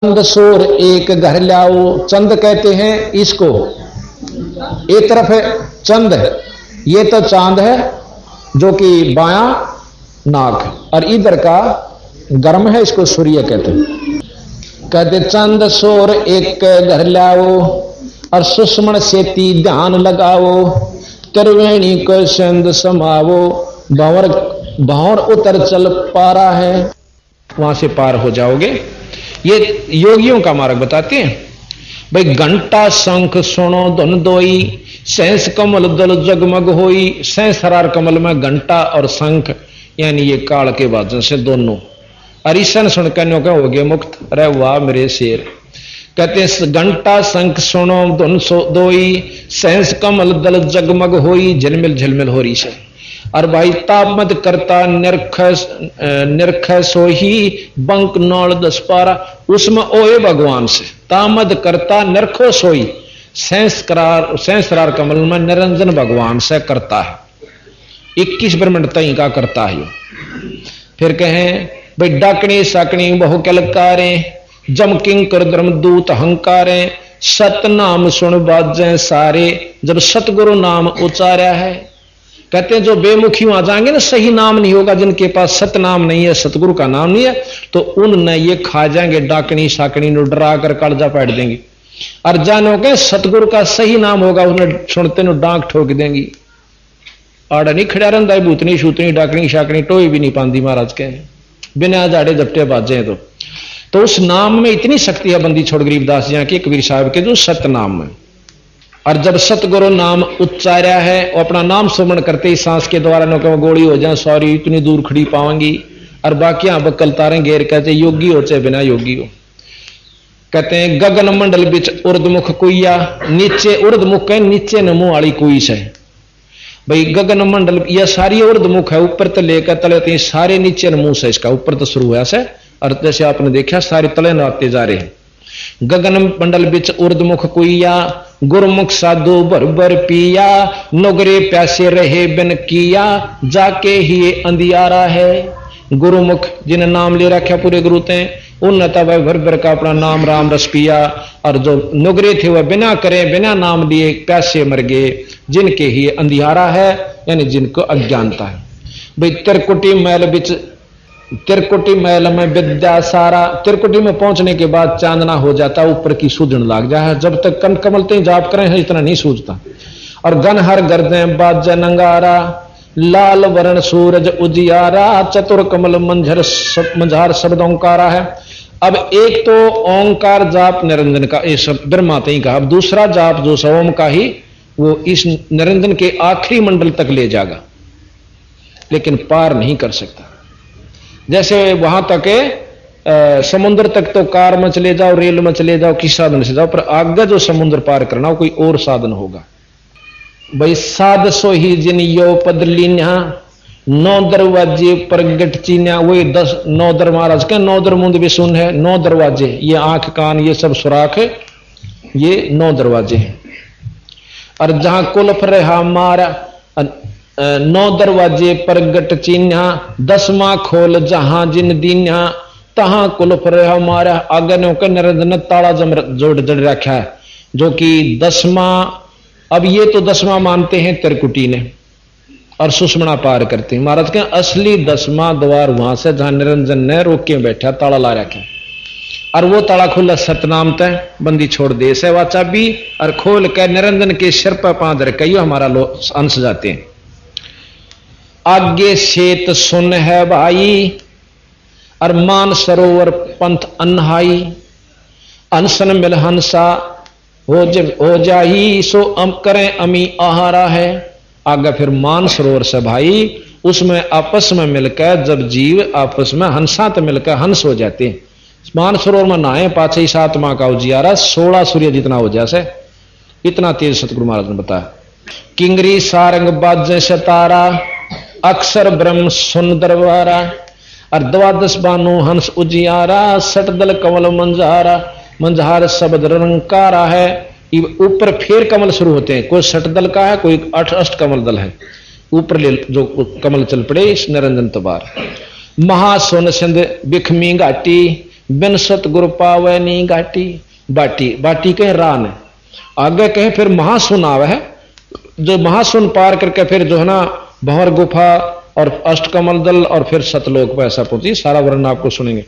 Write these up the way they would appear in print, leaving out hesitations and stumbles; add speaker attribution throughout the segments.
Speaker 1: चंद सोर एक घर लाओ। चंद कहते हैं इसको, एक तरफ है चंद है, ये तो चांद है जो कि बायां नाक है, और इधर का गर्म है, इसको सूर्य कहते हैं। कहते चंद सोर एक घर लाओ और सुषमण सेती ध्यान लगाओ। त्रिवेणी को संद समावो, भंवर भंवर उतर चल पारा है। वहां से पार हो जाओगे। ये योगियों का मार्ग बताते हैं। भाई घंटा शंख सुनो धुन दोई, सहस कमल दल जगमग होई। सहस हरार कमल में घंटा और शंख यानी ये काल के वादन से दोनों अरिशन सुनकर हो गए मुक्त। अरे वाह मेरे शेर। कहते हैं घंटा शंख सुनो धुन दोई, सहस कमल दल जगमग होई। झिलमिल झिलमिल हो रही से। और भाई तापमद करता निरख सोही, बंक नौल दस पारा। उसमें ओए भगवान से तामद करता निरखो सोई। सहस्रार कमल में निरंजन भगवान से करता है। 21 ब्रह्मंड तई का करता है। फिर कहें भाई डाकनी साकनी बहु कलकारे, जम किंकर धर्मदूत अहंकारे। सत नाम सुन बाजें सारे, जब सतगुरु नाम उचारा है। कहते हैं जो बेमुखी आ जाएंगे ना, सही नाम नहीं होगा, जिनके पास सत नाम नहीं है, सतगुरु का नाम नहीं है, तो उनने ये खा जाएंगे डाकनी साकनी, नो डरा कर कालजा पैट देंगे। और जानो के सतगुरु का सही नाम होगा, उन्हें सुनते नो डांक ठोक देंगी। आड़ा नहीं खड़ा रहा भूतनी शूतनी डाकनी शाकनी टोई भी नहीं पाती महाराज के बिना जाड़े जपटे बाजे। तो उस नाम में इतनी शक्ति है। बंदी छोड़ गरीबदास जी के कबीर साहब के जो सत नाम है। और जब सतगुरु नाम उच्चारा है, अपना नाम सुमरण करते ही सांस के द्वारा नो कहो गोली हो जाए, सॉरी इतनी दूर खड़ी पाऊंगी। और बाकी यहां बकल तारे घेर कहते योगी हो चाहे बिना योगी हो। कहते हैं गगन मंडल बिच उर्दमुख कुइया, नीचे उर्दमुख है, नीचे नमो वाली कुई से। भाई गगन मंडल यह सारी उर्दमुख है, ऊपर तो लेकर तले सारे नीचे नमूह से। इसका ऊपर तो शुरू हुआ से, और जैसे आपने देखा सारे तले नाते जा रहे हैं। गगन मंडल बिच उर्दमुख कुइया, गुरुमुख साधु भर भर पिया। नगरे प्यासे रहे बिन किया, जाके ही अंधियारा है। गुरुमुख जिन्हें नाम ले रखा पूरे गुरु थे, उन भाई भर भर का अपना नाम राम रस पिया। और जो नुगरे थे वह बिना करे बिना नाम लिए प्यासे मर गए, जिनके ही अंधियारा है, यानी जिनको अज्ञानता है। भाई त्रिकुटी मैल बिच, त्रिकुटी मैल में विद्या सारा। त्रिकुटी में पहुंचने के बाद चांदना हो जाता, ऊपर की सूझन लाग जाए। जब तक कन कमल ते जाप करें इतना नहीं सूझता। और गन हर गर्दे बाज नंगारा, लाल वर्ण सूरज उजियारा। चतुर कमल मंझार शब्द ओंकारा है। अब एक तो ओंकार जाप निरंजन का, ये सब ब्रह्माते ही कहा। अब दूसरा जाप जो सोम का ही, वो इस निरंजन के आखिरी मंडल तक ले जाएगा, लेकिन पार नहीं कर सकता। जैसे वहां तक समुद्र तक तो कार में चले जाओ, रेल में चले जाओ, किस साधन से जाओ, पर आगे जो समुद्र पार करना हो कोई और साधन होगा। भाई साध सो ही जिन यो पद लीन्या, 9 दरवाजे प्रगट चीन्या। वही 9 दर महाराज के 9 दर मुंद भी सुन है। 9 दरवाजे, ये आंख कान ये सब सुराख है, ये 9 दरवाजे हैं। और जहां कुलफ रहा मारा, 9 दरवाजे प्रगट चिन्हा। 10वां खोल जहां जिन दीन्हा, तहां कुलफ रहा मारा। आगे ने होकर निरंजन ताला जोड़ जड़ रखा है, जो कि 10वां। अब ये तो 10वां मानते हैं त्रिकुटी ने, और सुषमणा पार करते हैं। महाराज के असली 10वां द्वार वहां से जहां निरंजन ने रोक के बैठा, ताला ला रखा। और वो ताला खुला सतनाम तय बंदी छोड़ दे से वा चाबी, और खोल कर निरंजन के सिर पर पांच रखे हमारा अंश जाते हैं। आगे शेत सुन है भाई, और मान सरोवर पंथ अनहाई। अनसन मिल हंसा हो जाही, सो अम करें अमी आहारा है। आगे फिर मान सरोवर से भाई, उसमें आपस में मिलकर जब जीव आपस में हंसात मिलकर हंस हो जाते हैं। मान सरोवर में नहाए, पाछे 7 माह का उजियारा, 16 सूर्य जितना हो जाए, इतना तेज सतगुरु महाराज ने बताया। किंगरी सारंग बाजे सतारा, अक्षर ब्रह्म सुन दरबारा। और 12 बानु हंस उजियारा, सटदल कमल मंझारा। मंझार शब्द रंकारा है। ऊपर फिर कमल शुरू होते हैं, कोई सटदल का है, कोई अष्ट कमल दल है। ऊपर ले जो कमल चल पड़े इस निरंजन तबार। महासोन सिंध बिखमी घाटी, बिन सतगुरु पावे नी घाटी। बाटी बाटी कहे रान है, आगे कहे फिर महासुन आवे है, जो महासुन पार करके फिर जो है ना भंवर गुफा और अष्टकमल दल और फिर सतलोक पर ऐसा पहुंची। सारा वर्णन आपको सुनेंगे।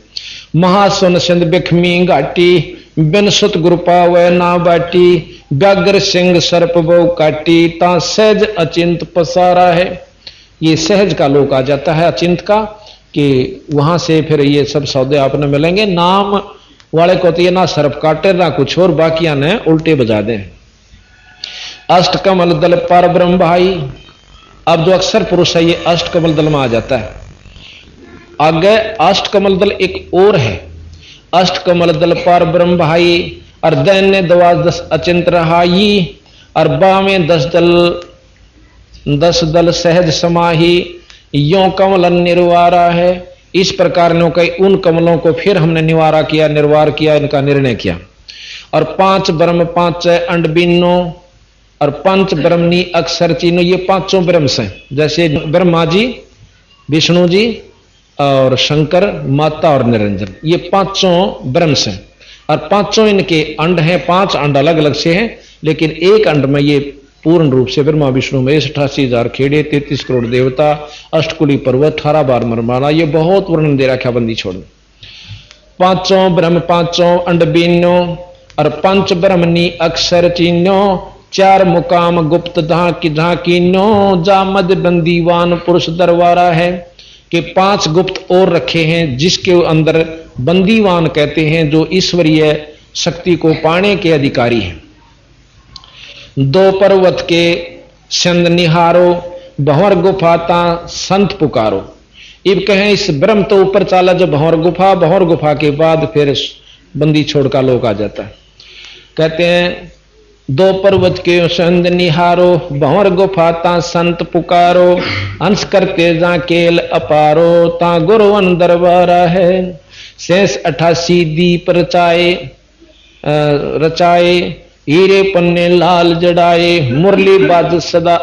Speaker 1: महासुन सिंध बिखमी घाटी, बिन सतगुरु पावे ना बाटी, व्याघ्र सिंह सर्प बहु काटी, ता सहज अचिंत पसारा है। ये सहज का लोक आ जाता है, अचिंत का, कि वहां से फिर ये सब सौदे आपने मिलेंगे। नाम वाले को तो ये ना सर्प काटे ना कुछ और, बाकियां ने उल्टे बजा दें। अष्टकमल दल पर ब्रह्म भाई, अब जो अक्षर पुरुष है ये अष्टकमल दल में आ जाता है। आगे अष्टकमल दल एक और है, अष्टकमल दल पर ब्रह्म भाई, और दैन्य द्वादश अचिंत रहाई, और बावें 10 दल सहज समाही, यो कमल निर्वारा है। इस प्रकार ने कई उन कमलों को फिर हमने निवारा किया, निर्वार किया, इनका निर्णय किया। और 5 ब्रह्म 5 अंड बीनो, और 5 ब्रह्मनी अक्षर चीनो, ये 5 ब्रह्म हैं। जैसे ब्रह्मा जी, विष्णु जी और शंकर, माता और निरंजन, ये 5 ब्रह्म हैं। और 5 इनके अंड हैं, 5 अंड अलग अलग से हैं, लेकिन एक अंड में ये पूर्ण रूप से ब्रह्मा विष्णु महेश 88,000 खेड़े, 33 करोड़ देवता, अष्टकुली पर्वत, 18 बार मरमाना, ये बहुत वर्णन दे रखा बंदी छोड़। 5 ब्रह्म 5 अंड बीनो, और 5 ब्रह्मनी अक्षर चीनो, 4 मुकाम गुप्त ढाकीनो, जा मद बंदीवान पुरुष दरबारा है। कि 5 गुप्त और रखे हैं जिसके अंदर बंदीवान कहते हैं, जो ईश्वरीय शक्ति को पाने के अधिकारी हैं। 2 पर्वत के संद निहारो, भंवर गुफा ता संत पुकारो। इब कहें इस ब्रह्म तो ऊपर चाला जो भंवर गुफा के बाद फिर बंदी छोड़ का लोक आ जाता है। कहते हैं 2 पर्वत के संद निहारो, भंवर गुफा ता संत पुकारो, अंश करते जा केल अपारो, ता गुरुवन दरबारा है। शेष 88 दीप रचाए, हीरे पन्ने लाल जड़ाए, मुरली बाज सदा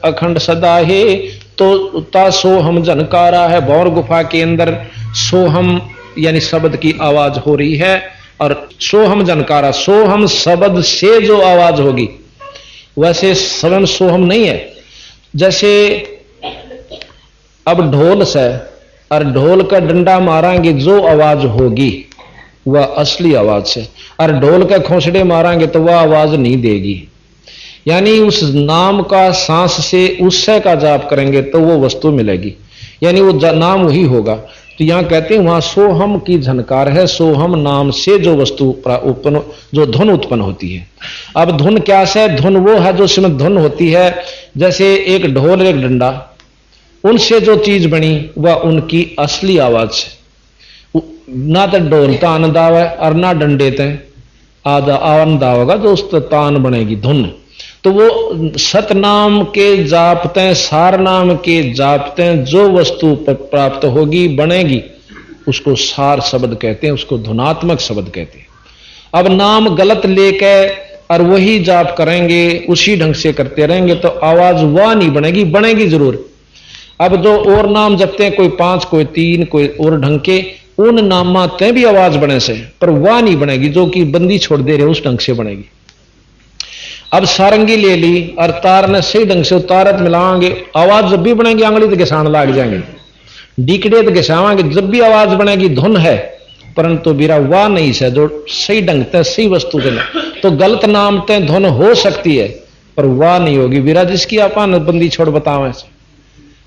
Speaker 1: अखंड सदा है, तो ता सोहम झनकारा है। भंवर गुफा के अंदर सोहम यानी शब्द की आवाज हो रही है, और सोहम झनकारा, सोहम शब्द से जो आवाज होगी, वैसे स्वयं सोहम नहीं है। जैसे अब ढोल से और ढोल का डंडा मारांगे जो आवाज होगी वह असली आवाज से, और ढोल के खोसड़े मारांगे तो वह आवाज नहीं देगी। यानी उस नाम का सांस से उससे का जाप करेंगे तो वो वस्तु मिलेगी, यानी वो नाम वही होगा। तो यहां कहते हैं वहां सोहम की झनकार है, सोहम नाम से जो वस्तु उत्पन्न, जो धुन उत्पन्न होती है। अब धुन क्या से? धुन वो है जो उसमें धुन होती है, जैसे एक ढोल एक डंडा, उनसे जो चीज बनी वह उनकी असली आवाज है। ना तो ढोल तान दावे और ना डंडे ते आधा आवन दावेगा, जो उस तान बनेगी धुन। तो वो सतनाम के जापते, सार नाम के जापते जो वस्तु प्राप्त होगी बनेगी, उसको सार शब्द कहते हैं, उसको धुनात्मक शब्द कहते हैं। अब नाम गलत लेके और वही जाप करेंगे, उसी ढंग से करते रहेंगे तो आवाज वह नहीं बनेगी, बनेगी जरूर। अब जो और नाम जपते हैं, कोई 5 कोई 3 कोई और ढंग के, उन नामाते भी आवाज बने से, पर वह नहीं बनेगी जो कि बंदी छोड़ दे रहे उस ढंग से बनेगी। अब सारंगी ले ली और तार ने सही ढंग से उतारत मिलाएंगे, आवाज जब भी बनेगी आंगली तो घिसान लाग जाएंगे, डीकड़े तो घिसावांगे, जब भी आवाज बनेगी धुन है, परंतु बिरा वाह नहीं से जो सही ढंग से सही वस्तु के तो गलत नाम ते धुन हो सकती है पर वाह नहीं होगी। बिरा जिसकी आपन बंदी छोड़ बतावे से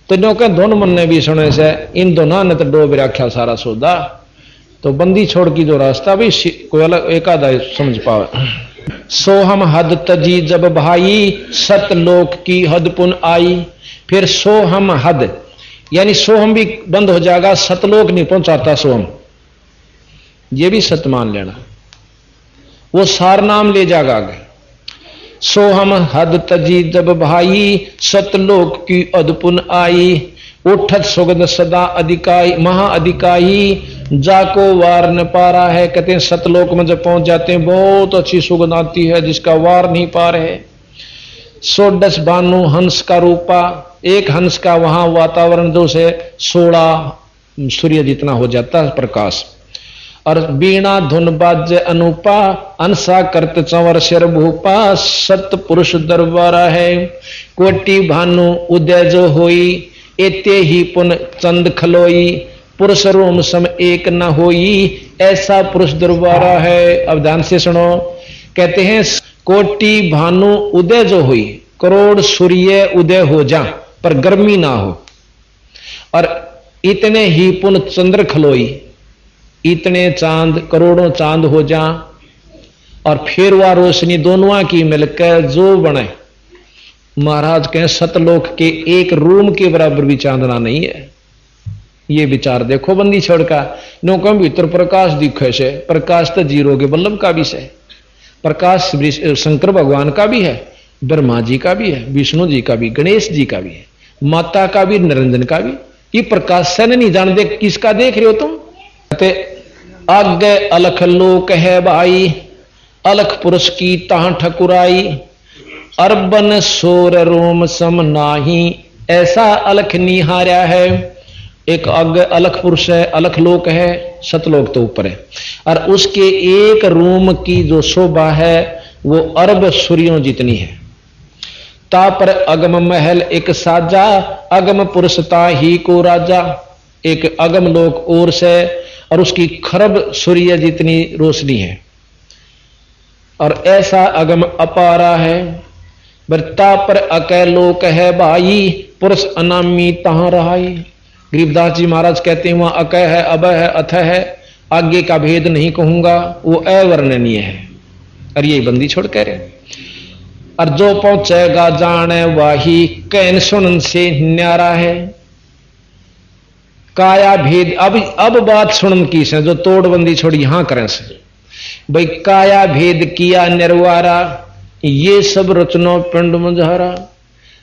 Speaker 1: तो जो कह धुन मन ने भी सुने से, इन दोनों ने तो डोब रखा सारा सौदा। तो बंदी छोड़ की जो रास्ता भी कोई अलग एकादा समझ पावे। सोहम हद तजी जब भाई, सतलोक की हद पुन आई। फिर सोहम हद यानी सोहम भी बंद हो जाएगा, सतलोक नहीं पहुंचाता सोहम, ये भी सत मान लेना, वो सार नाम ले जाएगा आगे। सोहम हद तजी जब भाई, सतलोक की हद पुन आई। उठत सुगंध सदा अधिकाई, महा अधिकाई, जाको वार न पा रहा है। कहते हैं सतलोक में जब पहुंच जाते हैं बहुत अच्छी सुगंध आती है जिसका वार नहीं पा रहे। सोडस बानु हंस का रूपा, एक हंस का वहां वातावरण जो से 16 सूर्य जितना हो जाता है प्रकाश। और बीणा धुन बाज अनुपा अंसा करत चंवर सिर भूपा सत पुरुष दरबारा है। कोटि भानु उदय जो होई एते ही पुन चंद खलोई पुरुष रोम सम एक न होई ऐसा पुरुष दरबारा है। अब ध्यान से सुनो, कहते हैं कोटि भानु उदय जो हुई, करोड़ सूर्य उदय हो जा पर गर्मी ना हो, और इतने ही पुन चंद्र खलोई, इतने चांद करोड़ों चांद हो जा, और फिर वह रोशनी दोनों की मिलकर जो बने। महाराज कहें सतलोक के एक रूम के बराबर भी चांदना नहीं है। ये विचार देखो बंदी छोड़ का नौका भीतर प्रकाश दिखे से, प्रकाश तो जीरो के बल्लभ का भी है, प्रकाश शंकर भगवान का भी है, ब्रह्मा जी का भी है, विष्णु जी का भी, गणेश जी का भी है, माता का भी, निरंजन का भी। ये प्रकाश से नहीं जान दे किसका देख रहे हो तुम। कहते आगे अलख लोक है भाई अलख पुरुष की ताह ठकुराई अरबन सोर रोम सम नाही ऐसा अलख निहारा है। एक आगे अलख पुरुष है, अलख लोक है, सतलोक तो ऊपर है, और उसके एक रूम की जो शोभा है वो अरब सूर्यों जितनी है। ता पर अगम महल एक साजा अगम पुरुषता ही को राजा। एक अगम लोक और से और उसकी खरब सूर्य जितनी रोशनी है, और ऐसा अगम अपारा है। बरता पर अकै लोक है भाई पुरुष अनामी तहां रहाई। गरीबदास जी महाराज कहते हैं वहां अकै है, अभय है, अथ है, आगे का भेद नहीं कहूंगा, वो अवर्णनीय है। और यही बंदी छोड़ कह रहे, और जो पहुंचेगा जाने वाही कैन सुन से न्यारा है। काया भेद अब बात सुनन की से जो तोड़बंदी छोड़ यहां करें से भाई काया भेद किया निर्वारा ये सब रचनो पिंड मुझारा।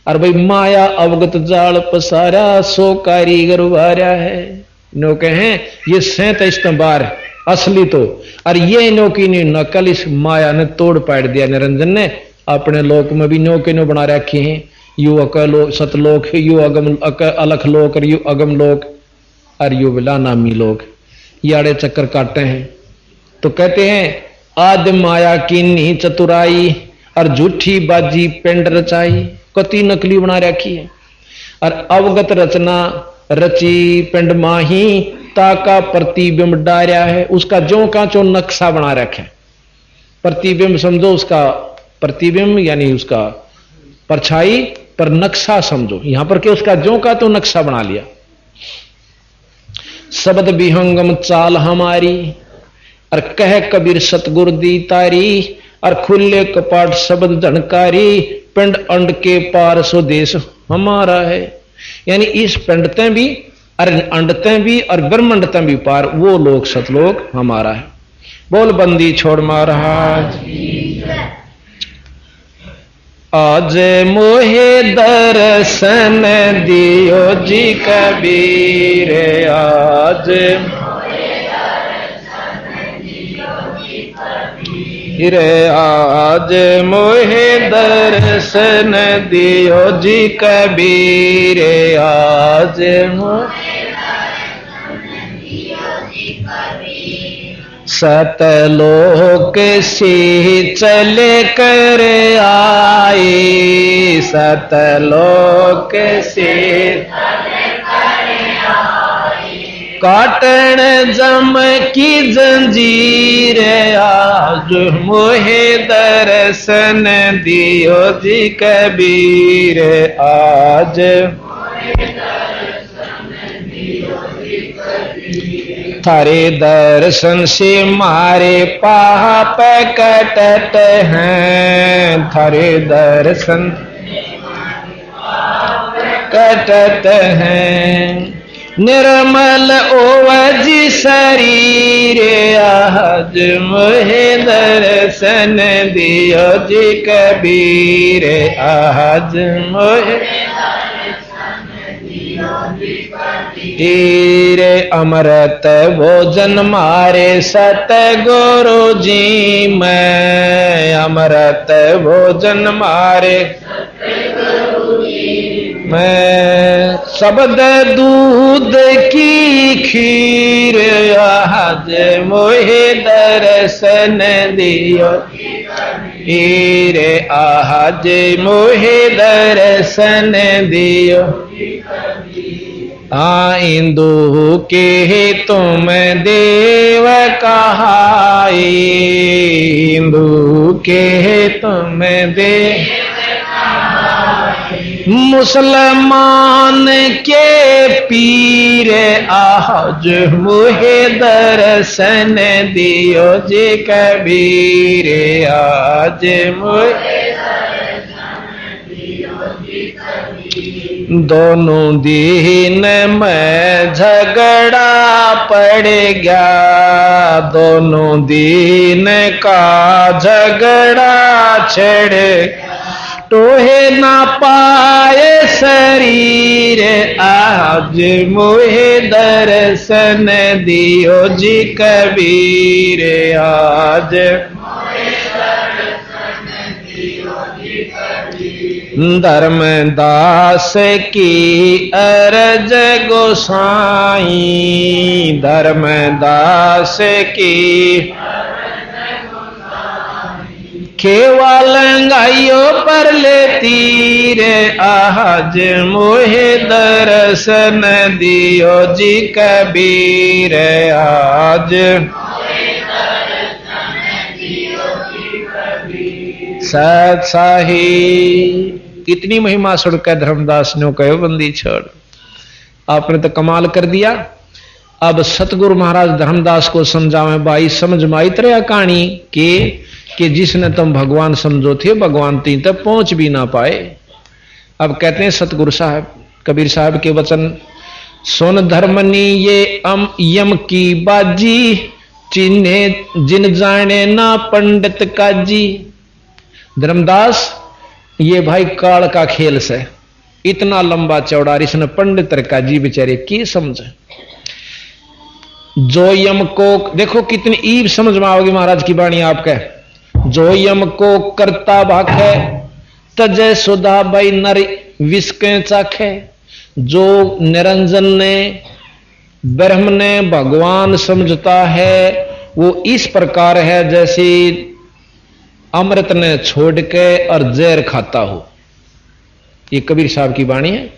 Speaker 1: और भाई माया अवगत जाल पसारा सो कारीगर वारा है। नो कहें ये 37 बार असली तो, और ये नो की नकल इस माया ने तोड़ पाड़ दिया। निरंजन ने अपने लोक में भी नो के नो बना रखे हैं, यू अकलो सतलोक, यू अगम अलख लोक, और यू अगम लोक, और यू बिला नामी लोक, ये आड़े चक्कर काटते हैं। तो कहते हैं आदि माया की नी चतुराई और झूठी बाजी पेंड रचाई। कति नकली बना रखी है, और अवगत रचना रची पिंड माही ताका प्रतिबिंब डार्या है। उसका जो का जो नक्शा बना रखे, प्रतिबिंब समझो, उसका प्रतिबिंब यानी उसका परछाई, पर नक्शा समझो यहां पर के उसका जो का तो नक्शा बना लिया। शब्द विहंगम चाल हमारी और कह कबीर सतगुर दी तारी, और खुले कपाट शब्द झनकारी पिंड अंड के पार सो देश हमारा है। यानी इस पिंडते भी और अंडते भी और ब्रह्मंडते भी पार वो लोग सतलोक हमारा है। बोल बंदी छोड़ महाराज। आज मोहे दर्शन दियो जी कबीर, आज रे आज मोहे दर्शन दियो जी कबीर, आज सतलोक से चले कर आई, सतलोक से काटन जम की जंजीर, आज मोहे दर्शन दियो जी कबीर, आज थारे दर्शन से मारे पाप कटत हैं, थारे दर्शन कटत हैं। निर्मल ओवजी शरीर, आज मोहे दर्शन दियो जी कबीर, आज मोहे तेरे अमृत भोजन मारे सतगुरु जी में, अमृत भोजन मारे मैं शब्द दूध की खीर आज मोहे दर्शन दियो हीरे आज मोहे दर्शन दियो इंदु के तुम देव कहाई इंदु के तुम देव मुसलमान के पीर आज मुहे दर्शन दियो जी कबीर आज मुहे दोनों दिन में झगड़ा पड़ गया दोनों दिन का झगड़ा छड़ टोहे ना पाए शरीर आज मोहे दर्शन दियो जी कबीर आज धर्मदास की अरज गोसाई धर्मदास की केवल लंगाइयो पर लेती रे आज मोहे दर्शन दियो जी कबीर आज सत साही इतनी महिमा सुनकर धर्मदास ने कहो बंदी छोड़ आपने तो कमाल कर दिया। अब सतगुरु महाराज धर्मदास को समझावे भाई समझ में आई तरह कहानी कि जिसने तुम भगवान समझो थे भगवान तीन तक पहुंच भी ना पाए। अब कहते हैं सतगुरु साहब कबीर साहब के वचन सुन धर्मनी ये यम की बाजी चिन्हे जिन जाने ना पंडित काजी। धर्मदास ये भाई काल का खेल से इतना लंबा चौड़ा इसने पंडित काजी बेचारे की समझे जो यम को देखो कितनी ईब समझ में आओगी महाराज की वाणी आपके जो यम को करता भाखे तजय सुधा भाई नर विस्के चाखे। जो निरंजन ने ब्रह्म ने भगवान समझता है वो इस प्रकार है जैसे अमृत ने छोड़ के और जहर खाता हो। ये कबीर साहब की वाणी है।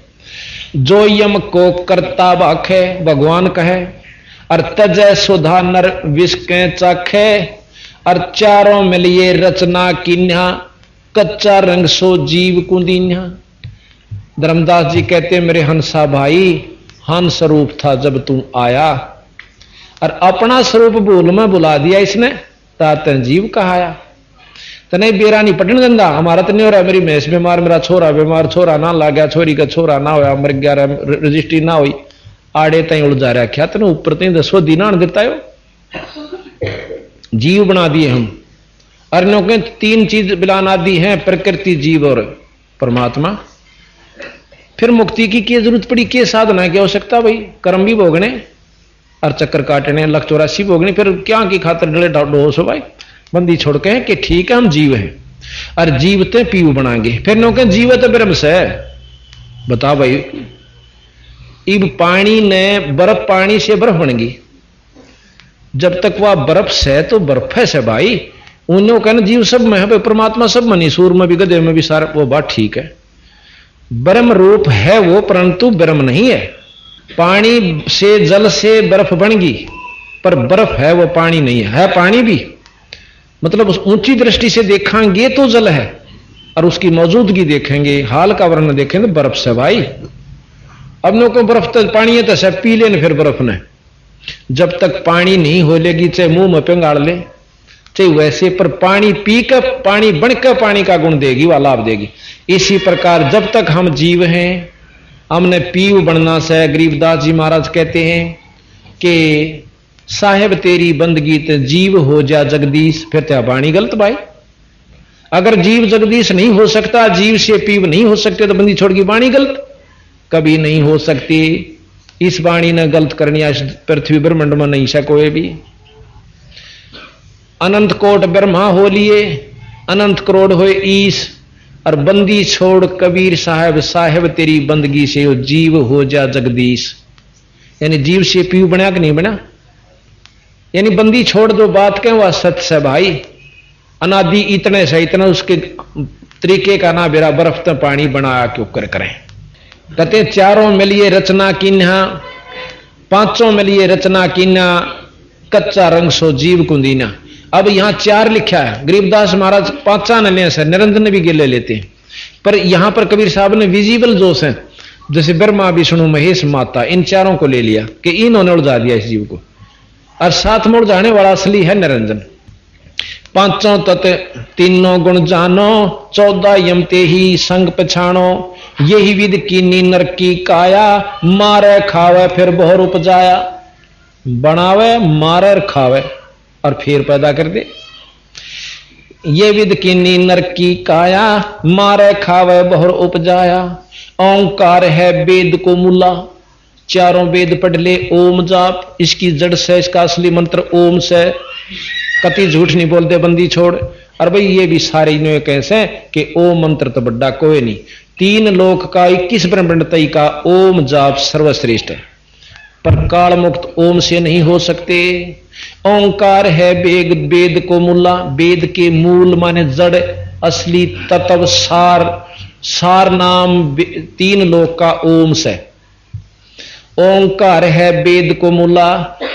Speaker 1: जो यम को करता भाखे भगवान कहे और तजय सुधा नर विष के चाखे और चारों मिलिए रचना किन्या कच्चा रंग सो जीव कुंदीन्या। धर्मदास जी कहते मेरे हंसा भाई हंस स्वरूप था जब तू आया और अपना स्वरूप भूल में बुला दिया इसने तातन जीव कहाया। तो नहीं बेरा नहीं पटन गंदा हमारा तो नहीं हो रहा मेरी भैंस बीमार मेरा छोरा बीमार छोरा ना ला गया छोरी का छोरा ना होया मर गया रजिस्ट्री ना हुई आड़े तई उलझा रहा क्या तेन ऊपर तई दसो दीना देता है जीव बना दिए हम। अर्णों के तीन चीज बिलाना दी है प्रकृति जीव और परमात्मा। फिर मुक्ति की क्या जरूरत पड़ी क्या साधना की आवश्यकता भाई कर्म भी भोगने और चक्कर काटने 184 भोगने फिर क्या की खातर डले डोस हो भाई बंदी छोड़ के कि ठीक है हम जीव हैं और जीवते पीव बनाएंगे। फिर नौके जीवत ब्रह्म से बता भाई इब पानी ने बर्फ पानी से बर्फ बन गई जब तक वह बर्फ से तो बर्फ है से भाई उन्होंने कहना जीव सब में है परमात्मा सब मनी सूर में भी गधे में भी सारा वो बात ठीक है। ब्रह्म रूप है वो परंतु ब्रह्म नहीं है। पानी से जल से बर्फ बन गई पर बर्फ है वो पानी नहीं है पानी भी मतलब उस ऊंची दृष्टि से देखेंगे तो जल है और उसकी मौजूदगी देखेंगे हाल का वर्ण देखेंगे तो बर्फ से भाई। अब नो को बर्फ तो पानी है तो सब पी लेने फिर बर्फ ने जब तक पानी नहीं हो लेगी चाहे मुंह में पेंगाड़ ले चाहे वैसे पर पानी पी कर पानी बनकर पानी का गुण देगी व लाभ देगी। इसी प्रकार जब तक हम जीव हैं हमने पीव बनना से गरीबदास जी महाराज कहते हैं कि साहेब तेरी बंदगी ते जीव हो जा जगदीश। फिर त्या बाणी गलत भाई अगर जीव जगदीश नहीं हो सकता जीव से पीव नहीं हो सकते तो बंदी छोड़ की बाणी गलत कभी नहीं हो सकती। इस बाणी ने गलत करनी इस पृथ्वी ब्रह्मांड में नहीं से कोई भी। अनंत कोट ब्रह्मा हो लिए अनंत करोड़ हो ईश और बंदी छोड़ कबीर साहब, साहब तेरी बंदगी से वो जीव हो जा जगदीश। यानी जीव से पीव बना कि नहीं बना, यानी बंदी छोड़ दो बात के वह सत्य से भाई, अनादि इतने से इतना उसके तरीके का ना बेरा बर्फ तो पानी बनाया क्यों कर करें। कहते चारों मिलिए रचना कीन्हा, पांचों मिलिए रचना कीन्हा, कच्चा रंग सो जीव कुंदीना। अब यहां चार लिखा है, गरीबदास महाराज पांचा न ले से निरंजन भी गिले लेते हैं, पर यहां पर कबीर साहब ने विजिबल जोश है, जैसे ब्रह्मा विष्णु महेश माता, इन चारों को ले लिया कि इन्होंने उलझा दिया इस जीव को, और साथ में उलझाने वाला असली है निरंजन। पांचों तत्व तीनों गुण जानो, 14 यमते ही संग पछाणो, यही विद कीनी नर की काया, मारे खावे फिर बहुर उपजाया। बनावे मारे खावे और फिर पैदा कर दे। ये विद कीनी नर की काया, मारे खावे बहुर उपजाया। ओंकार है वेद को मूला, चारों वेद पढ़ ले ओम जाप, इसकी जड़ से, इसका असली मंत्र ओम से। कति झूठ नहीं बोलते बंदी छोड़। और भाई ये भी सारे इन्होंने कैसे कि ओम मंत्र तो बड़ा कोई नहीं, 3 लोक का 21 ब्रह्मांड तई का ओम जाप सर्वश्रेष्ठ है, पर काल मुक्त ओम से नहीं हो सकते। ओंकार है वेद, वेद को मूला, वेद के मूल माने जड़, असली तत्व सार, सार नाम 3 लोक का ओम से। ओंकार है वेद को मूला,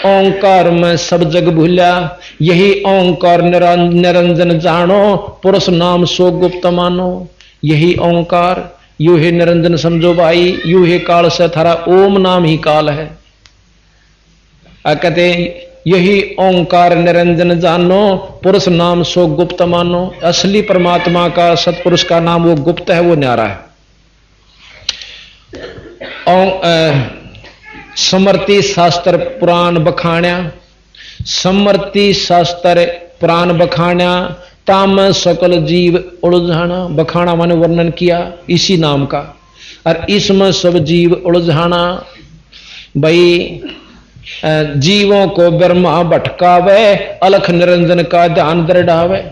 Speaker 1: ओंकार में सब जग भूला, यही ओंकार निरंजन जानो, पुरुष नाम सो गुप्त मानो। यही ओंकार यू है निरंजन समझो भाई, यू है काल से थारा ओम नाम ही काल है। कहते यही ओंकार निरंजन जानो, पुरुष नाम सो गुप्त मानो। असली परमात्मा का, सतपुरुष का नाम वो गुप्त है, वो न्यारा है। समर्ति शास्त्र पुराण बखाण्या, समर्ति शास्त्र पुराण बखाण्या, ताम सकल जीव उलझाना। बखाना माने वर्णन किया इसी नाम का, और इसमें सब जीव उलझाना। भाई जीवों को ब्रह्मा भटकावे, अलख निरंजन का ध्यान दृढ़ावे।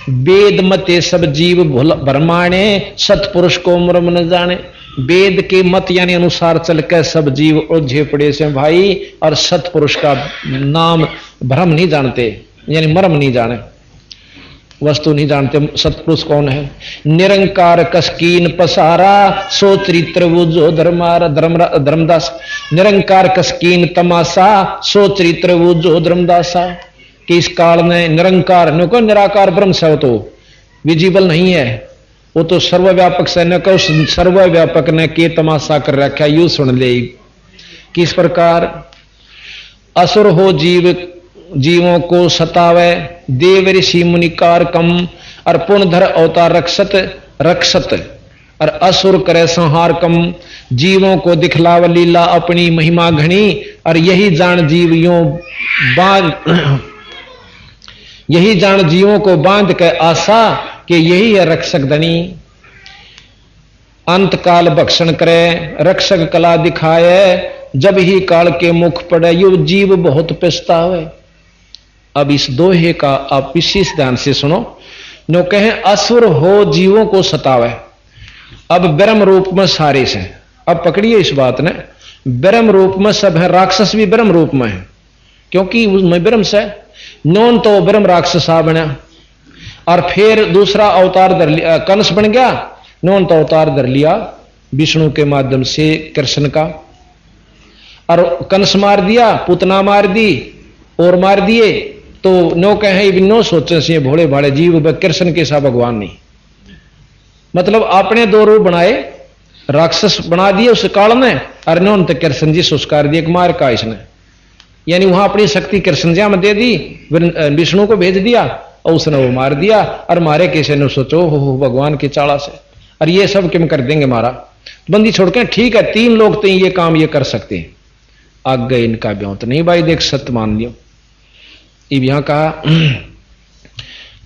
Speaker 1: वेद मते सब जीव भरमाणे, सतपुरुष को मर्म न जाने। वेद के मत यानी अनुसार चलकर सब जीव उलझे पड़े से भाई, और सतपुरुष का नाम भ्रम नहीं जानते, यानी मर्म नहीं जाने, वस्तु नहीं जानते सतपुरुष कौन है। निरंकार कसकीन पसारा, सो चरित्र वो जो धर्मदास। निरंकार कसकीन तमाशा, सो चरित्र वो जो धर्मदासा। कि इस काल में निरंकार न को निराकार ब्रह्म से, वो तो विजिबल नहीं है, वो तो सर्वव्यापक से न को सर्वव्यापक ने के तमाशा कर रखा। यू सुन ले किस प्रकार असुर हो जीव, जीवों को सतावे, देव ऋषि मुनिकार कम, और पुनधर अवतार रक्षत रक्षत, और असुर करे संहार कम। जीवों को दिखलाव लीला अपनी महिमा घनी, और यही जान जीव यूं बांध, यही जान जीवों को बांध के आशा कि यही है रक्षक धनी। अंत काल भक्षण करे, रक्षक कला दिखाए, जब ही काल के मुख पड़े, यू जीव बहुत पछतावे। अब इस दोहे का आप विशेष ध्यान से सुनो। नो कहे असुर हो जीवों को सतावे, अब ब्रह्म रूप में सारे से, अब पकड़िए इस बात ने, ब्रह्म रूप में सब है, राक्षस भी ब्रह्म रूप में है, क्योंकि उसमें ब्रह्म से नौन तो ब्रह्म राक्षस आ बना, और फिर दूसरा अवतार धर लिया, कंस बन गया, नौन तो अवतार धर लिया विष्णु के माध्यम से कृष्ण का, और कंस मार दिया, पुतना मार दी और मार दिए। तो नो कहे नो सोचे से भोले भाले जीव कृष्ण के सा भगवान नहीं, मतलब आपने 2 रूप बनाए, राक्षस बना दिए उस काल में, और नौन तो कृष्ण जी संस्कार दिए मार का इसने, यानी वहां अपनी शक्ति कृष्ण जी में दे दी, विष्णु को भेज दिया और उसने वो मार दिया। और मारे कैसे ने सोचो हो भगवान की चाड़ा से, और ये सब किम कर देंगे मारा, बंदी छोड़ के। ठीक है 3 लोग तो ये काम ये कर सकते हैं, आगे इनका ब्यों तो नहीं भाई, देख सत्य मान लियो। अब यहां कहा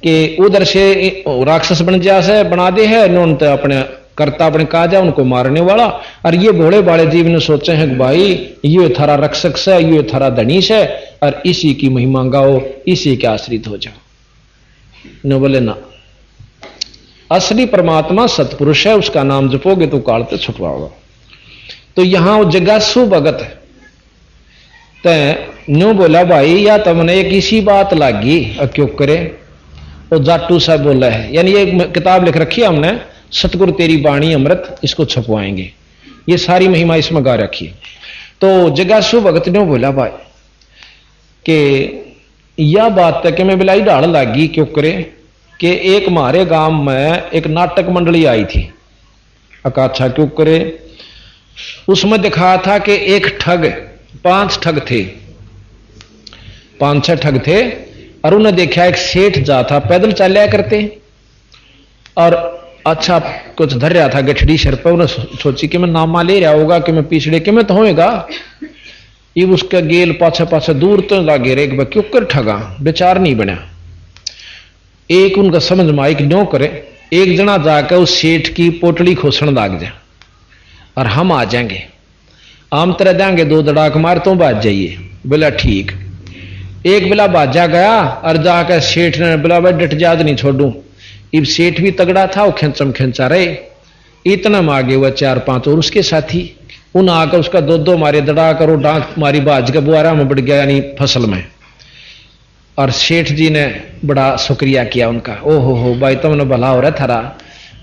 Speaker 1: कि उधर से राक्षस बन जा से बना दे है, नौन तो अपने करता अपने कहा जाए उनको मारने वाला, और ये भोले भाले जीव ने सोचे हैं भाई ये थारा रक्षक से, ये थारा धनीश है, और इसी की महिमा गाओ, इसी के आश्रित हो जाओ। न बोले ना, असली परमात्मा सतपुरुष है, उसका नाम जपोगे तो काल से छुटवा होगा। तो यहां जगासु भगत न्यू बोला भाई या तुमने एक इसी बात लागी क्यों करे। और जाटू साहब बोला है, यानी ये किताब लिख रखी है हमने, सतगुरु तेरी बाणी अमृत, इसको छपवाएंगे, ये सारी महिमा इसमें गा रखी है। तो जगासु भगत ने बोला भाई कि यह बात है कि मैं बिलाई ढाल लागी क्यों करे कि एक हमारे गांव में एक नाटक मंडली आई थी। अकाछा क्यों करे, उसमें दिखा था कि एक ठग, 5 ठग थे, 5-6 ठग थे, और उन्हें देखा एक सेठ जाता पैदल चल करते और अच्छा कुछ धर रहा था गठड़ी सर पर। उन्हें सोची कि मैं नामा ले रहा होगा कि मैं पिछड़े कि मैं तो होएगा, ये उसका गेल पाछे पाछे दूर तो लागे रे क्यों कर ठगा, विचार नहीं बना। एक उनका समझ में आई कि न्यो करे, एक जना जाकर उस सेठ की पोटली खोसण लाग जाए और हम आ जाएंगे, आम तरह देंगे 2 दड़ाक मार तो बाज जाइए। बोला ठीक। एक बिला बाजा गया और जाकर सेठ ने बोला भाई डट जाद नहीं छोड़ू। इब सेठ भी तगड़ा था, वो खेचम खेचा रहे, इतना मांगे हुआ 4-5 और उसके साथी, उन आकर उसका 2-2 मारे दड़ा करो डांक मारी बाज का बुआरा में बढ़ गया यानी फसल में। और सेठ जी ने बड़ा शुक्रिया किया उनका, ओहो हो भाई तुमने भला हो रहा थारा,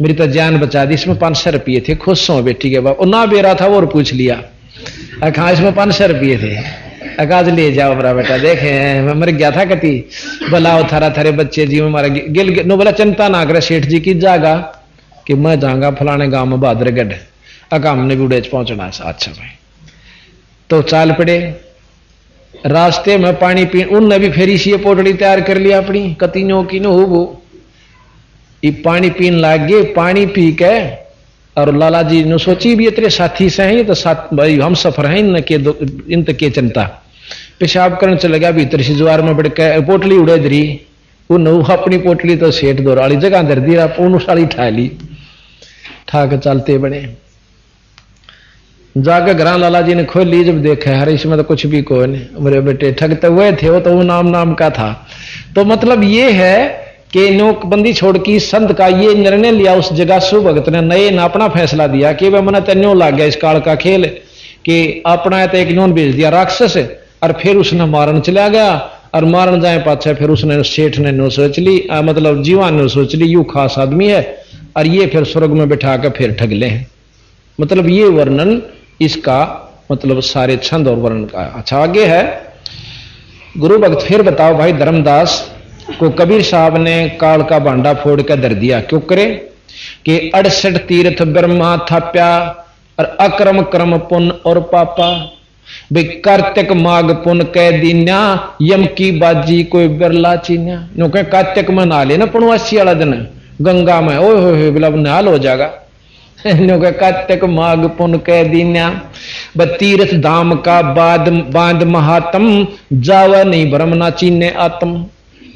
Speaker 1: मेरी तो जान बचा दी। इसमें 500 रुपये थे, खुश हो बेटी के बाप। ना बेरा था वो और पूछ लिया, हाँ इसमें 500 रुपये थे, अकाज ले जाओ बरा बेटा, देखे मैं मर गया था कति भला थारा थारे बच्चे जी में मारा गिल नो। बोला चिंता ना करे सेठ जी की जागा कि मैं जाऊंगा फलाने गांव में बहादुरगढ़, अका हमने भी उड़े पहुंचना है। अच्छा भाई, तो चाल पड़े। रास्ते में पानी पी, उनने भी फेरी सी पोटड़ी तैयार कर लिया अपनी कतिनों की नो हो। पानी पीन लाग गए, पानी पी के और लाला जी ने सोची भी इतने साथी से हैं, तो साथ भाई हम सफर हैं इन तक के चिंता। पेशाब करने चले गया भीतर से ज्वार में बढ़ के पोटली उड़े दरी, वो अपनी पोटली तो सेठ दोराली जगह दर दी, साड़ी ठा ली, ठा के चलते बने। जाकर घर लाला जी ने खोल ली, जब देखा यार इसमें तो कुछ भी कोई नहीं, मेरे बेटे ठग तो हुए थे, वो तो वो नाम का था। तो मतलब ये है कि नोकबंदी छोड़ की संत का ये निर्णय लिया उस जगासु भगत ने, नए ना अपना फैसला दिया कि वह मना तेन्यो लाग गया इस काल का खेल कि अपना है तो एक नोन भेज दिया राक्षस, और फिर उसने मारन चला गया, और मारन जाए पाछे फिर उसने सेठ ने नो सोच ली, मतलब जीवान ने सोच ली यू खास आदमी है, और ये फिर स्वर्ग में बैठा कर फिर ठग ले। मतलब ये वर्णन इसका मतलब सारे छंद और वर्णन का। अच्छा आगे है गुरु भक्त, फिर बताओ भाई धर्मदास को कबीर साहब ने काल का भांडा फोड़ कर धर दिया क्यों करे कि 68 तीर्थ ब्रह्मा थाप्या और अक्रम क्रम पुण्य और पापा। भाई कार्तिक माघ पुण्य कह दीन्या, यम की बाजी कोई बिरला चीन्या। नो कह कार्तिक में नहा लेना पुणवासी वाला दिन गंगा में, ओ हो बिला नहाल हो जाएगा। कार्तिक माघ पुण्य कह दीन्या, तीर्थ धाम का बांध महात्म, जावा नहीं भ्रम ना चीने आत्म।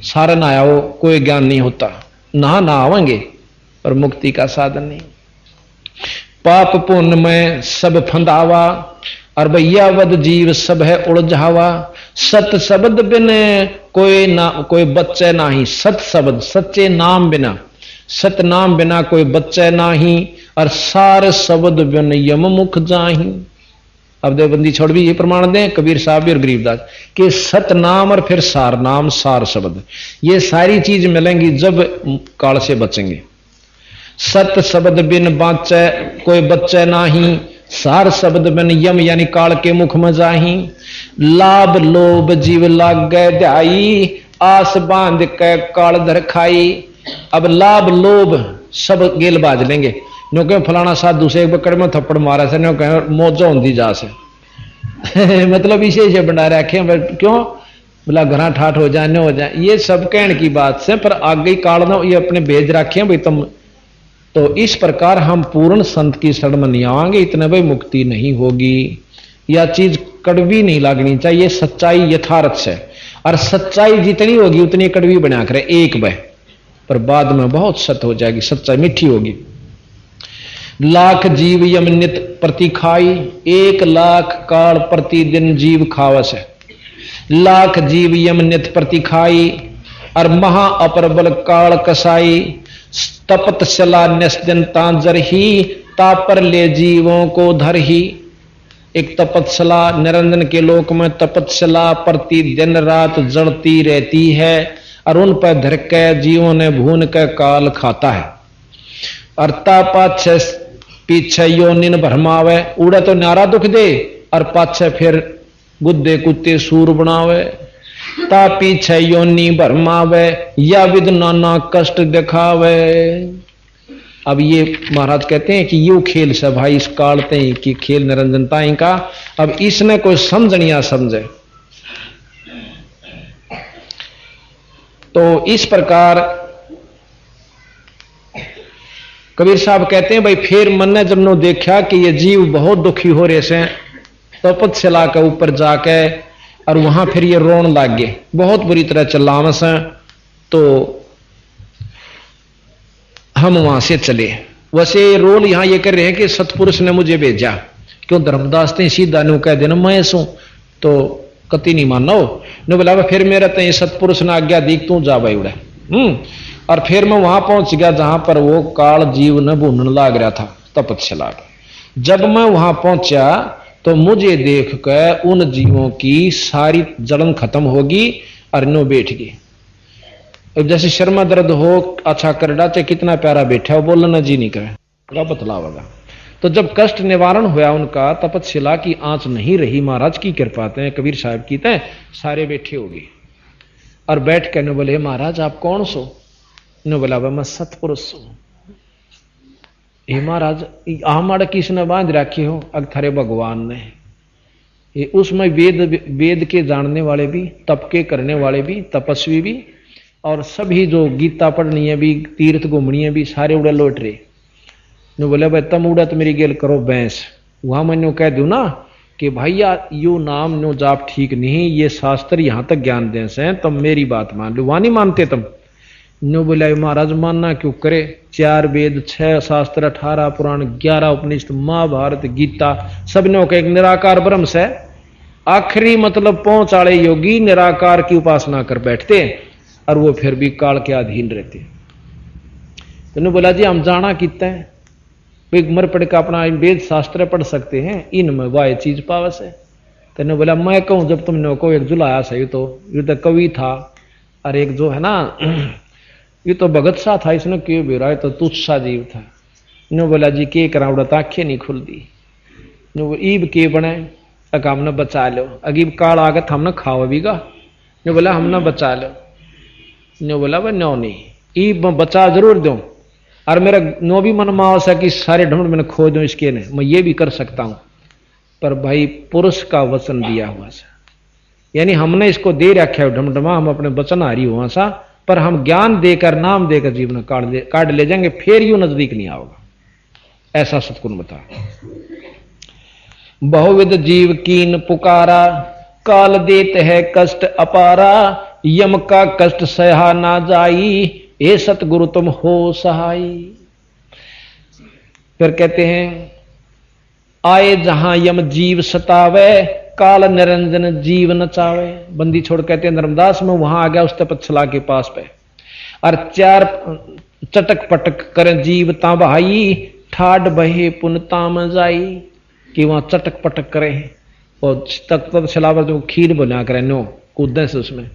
Speaker 1: सारा नहाया हो कोई ज्ञान नहीं होता, नहावेंगे पर मुक्ति का साधन नहीं। पाप पुण्य में सब फंदावा, और भैया वद जीव सब है उलझावा। सत शब्द बिन कोई बच्चे नाही, सत शब्द सच्चे नाम बिना, सत नाम बिना कोई बच्चे नाही, और सार शब्द बिन यम मुख जाही। अब देवबंदी छोड़ भी ये प्रमाण दें कबीर साहब भी और गरीबदास कि सत नाम और फिर सार नाम सार शब्द, ये सारी चीज मिलेंगी जब काल से बचेंगे। सत शब्द बिन बाँचे कोई बच्चे नाही, सार शब्द बिन यम यानी काल के मुख में जाही। लाभ लोभ जीव लाग गए ध्याई, आस बांध के काल धर खाई। अब लाभ लोभ सब गेल बाज लेंगे, नो कह फलाना साधु से एक बकड़ में थप्पड़ मारा से, नो कह मौजा होती जा से मतलब इसे बना रखे क्यों बोला घरा ठाठ हो जाए न हो जाए, ये सब कहने की बात से, पर आगे काल ना ये अपने भेज रखे भाई तुम। तो इस प्रकार हम पूर्ण संत की शरण में नहीं आवांगे, इतने भाई मुक्ति नहीं होगी। यह चीज कड़वी नहीं लगनी चाहिए, सच्चाई यथार्थ से, और सच्चाई जितनी होगी उतनी कड़वी बना करे एक बह, पर बाद में बहुत सत्य हो जाएगी, सच्चाई मीठी होगी। लाख जीव यम नित प्रति खाई, 1 लाख काल प्रतिदिन जीव खावस है। लाख जीव यम नित प्रति खाई, और महा अपर बल काल कसाई। तपतशला निस्जनता जर ही तापर ले जीवों को धर ही। एक तपतशला निरंजन के लोक में तपतशला प्रति दिन रात जड़ती रहती है और उन पर धर के जीवों ने भून के काल खाता है। और पाछे पीछे योनिन भरमावे, उड़े तो न्यारा दुख दे और पाछे फिर गुद्दे कुत्ते सूर बनावे। ता पीछे योनि भरमावे या विद नाना कष्ट दिखावे। अब ये महाराज कहते हैं कि यो खेल से भाई इस कालते ही कि खेल निरंजनताई का। अब इसने कोई समझ नहीं आ समझे तो इस प्रकार कबीर साहब कहते हैं भाई फिर मन ने जब नो देखा कि ये जीव बहुत दुखी हो रहे से तपतशला के ऊपर जाके और वहां फिर ये रोन लाग गए, बहुत बुरी तरह चिल्लावस है। तो हम वहां से चले। वैसे रोल यहां ये कर रहे हैं कि सतपुरुष ने मुझे भेजा, क्यों धर्मदास ने सीधा नु कह देना मैं सू तो कति नहीं मानो न बोला फिर मेरा तो सतपुरुष ने आज्ञा दी तू जा भाई उड़े। और फिर मैं वहां पहुंच गया जहां पर वो काल जीव न भूनने लाग रहा था तपतशला। जब मैं वहां पहुंचा तो मुझे देख कर उन जीवों की सारी जलन खत्म होगी और नो बैठ गई। अब जैसे शर्मा दर्द हो अच्छा कर डाचे कितना प्यारा बैठा हो बोलना जी नहीं करे बतलावेगा। तो जब कष्ट निवारण हुआ उनका तपतशला की आंच नहीं रही, महाराज की कृपा थे कबीर साहब की थे सारे बैठे हो गए और बैठ के बोले महाराज आप कौन सो? ने बोला मैं सतपुरुष हूं। हे महाराज हमारा किसने बांध रखे हो? अग थारे भगवान ने। ये उसमें वेद के जानने वाले भी, तप के करने वाले भी, तपस्वी भी और सभी जो गीता पढ़नी है भी, तीर्थ घूमनी है भी, सारे उड़े लौट रहे। ने बोले भाई तम उड़ा तो मेरी गेल करो बैंस। वहां मैं कह दू ना कि भैया यू नाम नो जाप ठीक नहीं, ये शास्त्र यहां तक ज्ञान दें से तुम मेरी बात मान लो। वहां नहीं मानते तुम। नो बोला महाराज मानना क्यों करे? 4 वेद 6 शास्त्र 18 पुराण 11 उपनिषद महाभारत गीता सब ने एक निराकार ब्रह्म से आखिरी मतलब पहुंच वाले योगी निराकार की उपासना कर बैठते और वो फिर भी काल के अधीन रहते। तो बोला जी हम जाना कितना है भाई मर पड़ का अपना वेद शास्त्र पढ़ सकते हैं, इनमें वह चीज पावस है। तो बोला मैं कहूं जब तुमने को एक जुलाया सही तो ये तो कवि था और एक जो है ना ये तो भगत सा था, इसने क्यों बेरा तो तुच्छ सा जीव था। नो बोला जी के करावड़ा आंखें नहीं खुलती। नो ईब के बने तक हमने बचा लो, अगीब काल आगत हमने खाओ बीगा। नो बोला हमने बचा लो। नो बोला वह नो नहीं ईब बचा जरूर दो और मेरा नो भी मन माओ सा कि सारे ढूंढ मैंने खो दो इसके ने, मैं ये भी कर सकता हूं। पर भाई पुरुष का वचन दिया हुआ सा, यानी हमने इसको दे रखा है ढमढमा, हम अपने वचन हारी हुआ सा, पर हम ज्ञान देकर नाम देकर जीवन काट ले जाएंगे, फिर यूं नजदीक नहीं आओगा। ऐसा सतगुण बता। बहुविध जीव कीन पुकारा, काल देत है कष्ट अपारा, यम का कष्ट सहा ना जाई, ए सतगुरु तुम हो सहाई। फिर कहते हैं आए जहां यम जीव सतावे, काल निरंजन जीव नचावे। बंदी छोड़ कहते हैं धर्मदास में वहां आ गया उस तपतशला के पास पे और 4 चटक पटक कर जीव ता बहाई, ठाड बहे पुन ताम जाई। कि वहां चटक पटक करे और तपतशला पर जो खीर बना करे नो कूदे से उसमें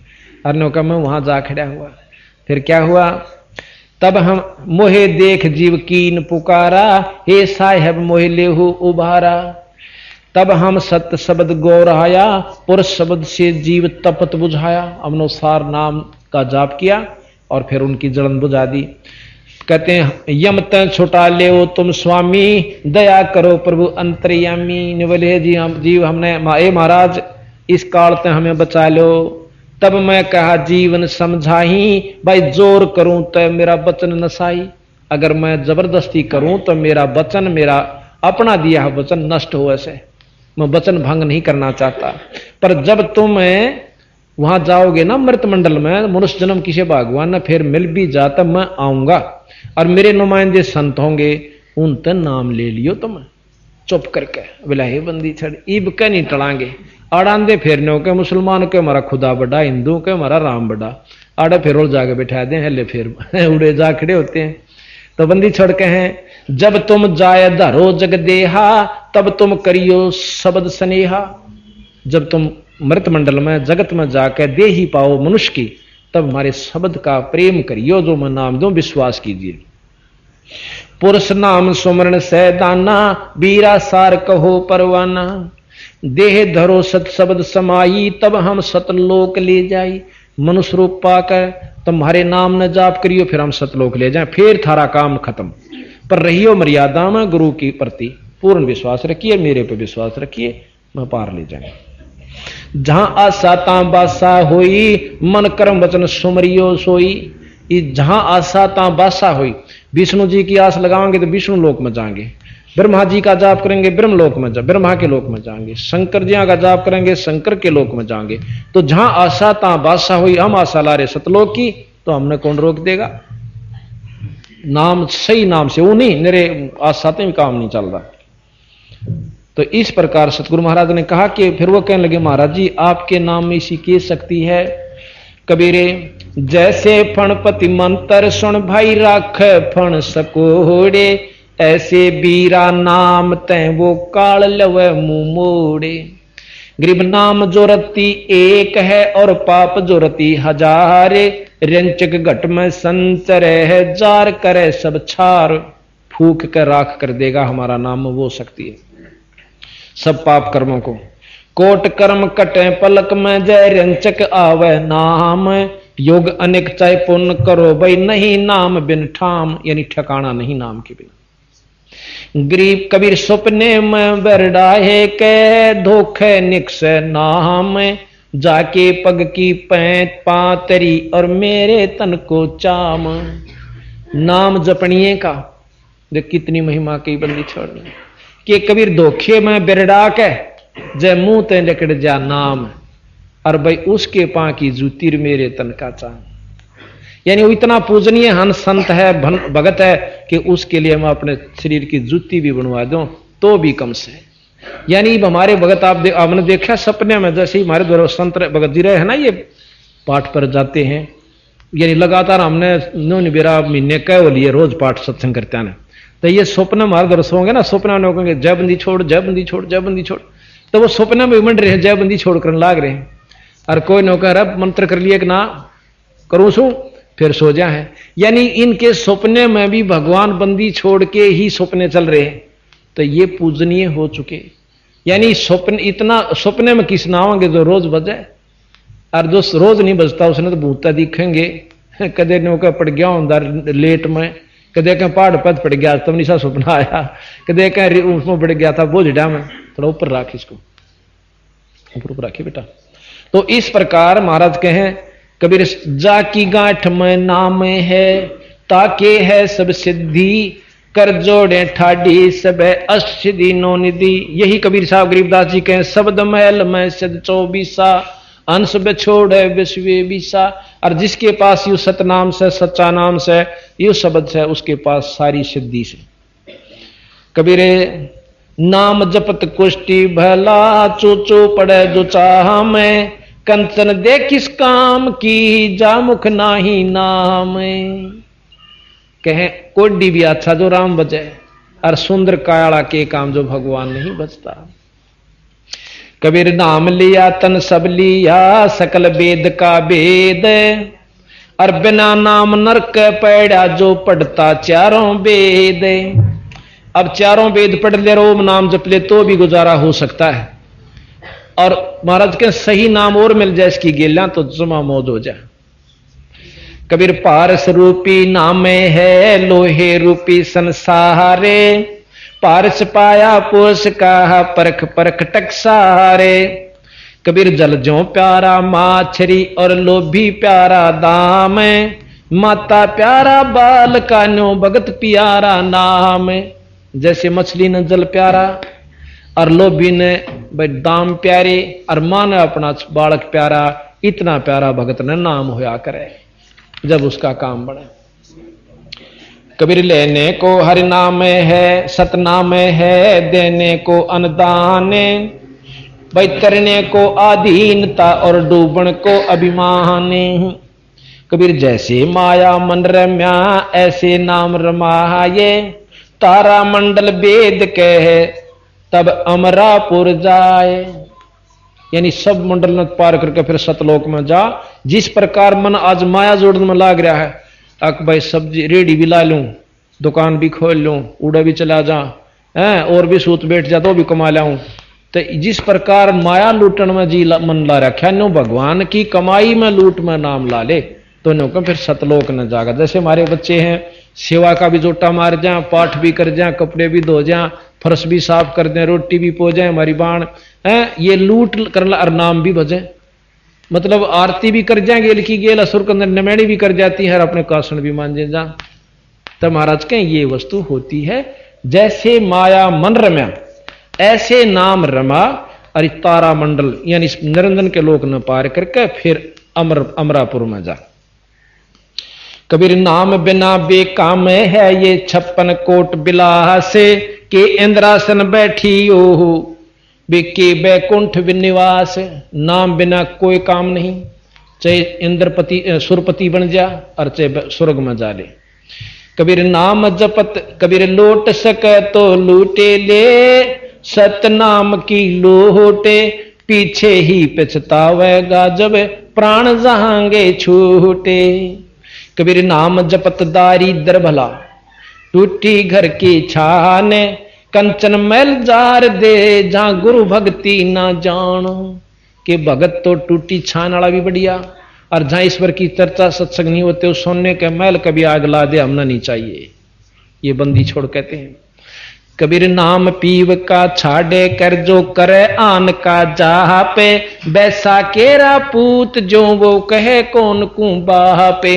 Speaker 1: और नो का मैं वहां जा खड़ा हुआ। फिर क्या हुआ? तब हम मोहे देख जीव कीन पुकारा, हे साहेब मोहे लेहु उभारा। तब हम सत्य शब्द गौरहाया, पुरुष शब्द से जीव तपत बुझाया। अनुसार नाम का जाप किया और फिर उनकी जलन बुझा दी। कहते हैं यम तन छुटा ले तुम स्वामी, दया करो प्रभु अंतर्यामी। बोले जी हम जीव हमने ए महाराज इस काल ते हमें बचा लो। तब मैं कहा जीवन समझाही, भाई जोर करूं तो मेरा वचन नसाई। अगर मैं जबरदस्ती करूं तो मेरा वचन, मेरा अपना दिया हुआ वचन नष्ट हो। ऐसे मैं वचन भंग नहीं करना चाहता। पर जब तुम वहां जाओगे ना मृत मंडल में, मनुष्य जन्म किसी भगवान ने फिर मिल भी जाता, मैं आऊंगा और मेरे नुमाइंदे संत होंगे, उन ते नाम ले लियो तुम चुप करके। बोला हे बंदी छड़ ईब के नहीं टलांगे, आड़ांदे फेरने के मुसलमान के हमारा खुदा बड़ा, हिंदू के हमारा राम बड़ा, आड़े फिर और जाके बैठा दे हले फिर उड़े जा खड़े होते हैं। तो बंदी छोड़ के हैं, जब तुम जाय धरो जग देहा तब तुम करियो शब्द स्नेहा। जब तुम मृत मंडल में जगत में जाकर दे ही पाओ मनुष्य की, तब हमारे शब्द का प्रेम करियो जो मैं नाम दूं, विश्वास कीजिए। पुरुष नाम सुमरण से दाना, बीरा सार कहो परवाना। देह धरो सत शब्द समाई, तब हम सतलोक ले जाई। मनुष्य रूप पाकर तुम्हारे नाम न जाप करियो, फिर हम सतलोक ले जाएं, फिर थारा काम खत्म। पर रहियो मर्यादा में, गुरु की प्रति पूर्ण विश्वास रखिए, मेरे पे विश्वास रखिए, मैं पार ले जाए। जहां आशा ता बासा होई, मन कर्म वचन सुमरियो सोई। जहां आशा ता बासा हुई, विष्णु जी की आस लगाएंगे तो विष्णु लोक में जाएंगे, ब्रह्मा जी का जाप करेंगे ब्रह्म लोक में ब्रह्मा के लोक में जाएंगे, शंकर जी का जाप करेंगे शंकर के लोक में जाएंगे। तो जहां आशा ता बासा हुई, हम आशा ला रहे सतलोक की, तो हमने कौन रोक देगा? नाम सही नाम से वो नहीं, मेरे आशा भी काम नहीं चल रहा। तो इस प्रकार सतगुरु महाराज ने कहा कि फिर वो कहने लगे, महाराज जी आपके नाम में इसी की शक्ति है। कबीरे जैसे फणपति मंत्र सुन भाई राख फण सकोड़े, ऐसे बीरा नाम तय वो काल लवे मुंह मोड़े। गरीब नाम जो रति एक है और पाप जो रति हजारे, रंचक घट में संचर है जार करे सब छार। फूक कर राख कर देगा हमारा नाम, वो शक्ति है सब पाप कर्मों को। कोट कर्म कटे पलक में, जय रंचक आवे नाम। योग अनेक चाहे पुण्य करो भाई, नहीं नाम बिन ठाम, यानी ठिकाना नहीं नाम के बिना। गरीब कबीर सपने में बरडाहे के, धोखे निक्स नाम। जाके पग की पैंत पातरी और मेरे तन को चाम। नाम जपनिए का देख कितनी महिमा की बंदी छोड़नी कि कबीर धोखे में बिरडा के जय मुंह ते लकड़ जा नाम, और भाई उसके पा की जूतीर मेरे तन का चाम। यानी वो इतना पूजनीय हन संत है भगत है कि उसके लिए मैं अपने शरीर की जूती भी बनवा दूं तो भी कम से। यानी हमारे भगत आपने देखा सपने में, जैसे ही हमारे द्वारा संत भगत जी रहे हैं ना, ये पाठ पर जाते हैं, यानी लगातार हमने नौन बेरा महीने कह लिए रोज पाठ सत्संग करते हैं। तो ये स्वप्न हमारे दर्श होंगे ना, स्वप्न में कहेंगे जय बंदी छोड़ जय बंदी छोड़ जय बंदी छोड़, तो वो स्वप्न में मंड रहे हैं, जय बंदी छोड़ कर लाग रहे हैं। और कोई नौकर अब मंत्र कर लिए कि ना करूं सू, फिर सो जा है। यानी इनके सपने में भी भगवान बंदी छोड़ के ही सपने चल रहे हैं, तो ये पूजनीय हो चुके। यानी स्वप्न इतना सपने में किस नावांगे जो रोज बजे, और जो रोज नहीं बजता उसने तो भूता दिखेंगे। कदे नौका पड़ गया अंदर लेट में, कदे कहीं पहाड़ पद पड़ गया तब निशा सपना आया, कदे कहीं उसमें पड़ गया था बोझ डैम। थोड़ा ऊपर राख, इसको ऊपर राखिए बेटा। तो इस प्रकार महाराज कहें कबीर जा की गांठ में नाम है, ताके है सब सिद्धि। कर जोड़े ठाडी सब अष्टि नो निधि। यही कबीर साहब गरीबदास जी कहें शब्द महल में सद 24 अंश छोड़ विश्व बीसा। और जिसके पास यू सतनाम से सच्चा नाम से यू शब्द से, उसके पास सारी सिद्धि से। कबीरे नाम जपत कुष्टि भला, चो पड़े जो चाह में। कंचन दे किस काम की, जा मुख नाही नाम। कहें कोडी भी अच्छा जो राम बजे, और सुंदर कायाड़ा के काम जो भगवान नहीं बचता। कबीर नाम लिया तन सब लिया, सकल वेद का वेद। और बिना नाम नरक पैड़ा, जो पढ़ता चारों वेद। अब चारों वेद पढ़ ले, रोम नाम जप ले तो भी गुजारा हो सकता है। और महाराज के सही नाम और मिल जाए इसकी गेला तो जमा मौज हो जाए। कबीर पारस रूपी नाम है, लोहे रूपी संसारे। पारस पाया पोष का, परख परख टकसारे। कबीर जल जो प्यारा माछरी, और लोभी प्यारा दाम। माता प्यारा बाल का, न्यो भगत प्यारा नाम। जैसे मछली ने जल प्यारा, और लोभी ने भाई दाम प्यारे, और मां ने अपना बालक प्यारा। इतना प्यारा भगत ने नाम होया करे जब उसका काम बढ़े। कबीर लेने को हरि नाम है, सतनाम है, देने को अनुदान। भाई तरने को आधीनता, और डूबण को अभिमान। कबीर जैसे माया मन रम्या ऐसे नाम रमाये, तारा मंडल वेद कहे तब अमरापुर जाए। यानी सब मंडल न पार करके फिर सतलोक में जा। जिस प्रकार मन आज माया जोड़न में लाग रहा है, अक भाई सब्जी रेडी भी ला लूं, दुकान भी खोल लूं, उड़ा भी चला जा, और भी सूत बैठ जा तो भी कमा लाऊं। तो जिस प्रकार माया लूटन में जी मन ला रखा नो, भगवान की कमाई में लूट में नाम ला ले तो नो का फिर सतलोक न जागा। जैसे हमारे बच्चे हैं, सेवा का भी जोटा मार जाए, पाठ भी कर जाए, कपड़े भी धो जाए, फर्श भी साफ कर दें, रोटी भी पो जाए, हमारी बाण ये लूट कर और नाम भी भजे। मतलब आरती भी कर जाए गेल की गेल, असुर कंदर नमैणी भी कर जाती है, अपने कासन भी मान जा। तब महाराज कहें ये वस्तु होती है जैसे माया मन रम्या ऐसे नाम रमा। और तारा मंडल यानी निरंजन के लोक न पार करके फिर अमरापुर में जा। कबीर नाम बिना बेकाम है ये 56 कोट बिलास, के इंद्रासन बैठी ओहो बेके बैकुंठ विनिवास। नाम बिना कोई काम नहीं, चाहे इंद्रपति सुरपति बन जा और चाहे स्वर्ग में जा ले। कबीर नाम जपत कबीर लोट सके तो लूटे ले, सतनाम की लोटे पीछे ही पछतावेगा जब प्राण जहांगे छूटे। कबीर नाम जपत दारिद्र भला, टूटी घर की छाने, कंचन मैल जार दे जहां गुरु भक्ति ना जानो। के भगत तो टूटी छान वाला भी बढ़िया, और जहां ईश्वर की चर्चा सत्संग नहीं होते उस सोने के मैल कभी आग ला दे, हमना नहीं चाहिए। ये बंदी छोड़ कहते हैं। कबीर नाम पीव का छाड़े कर जो करे आन का जहा पे, बैसा केरा पूत जो वो कहे कौन कुंबा पे।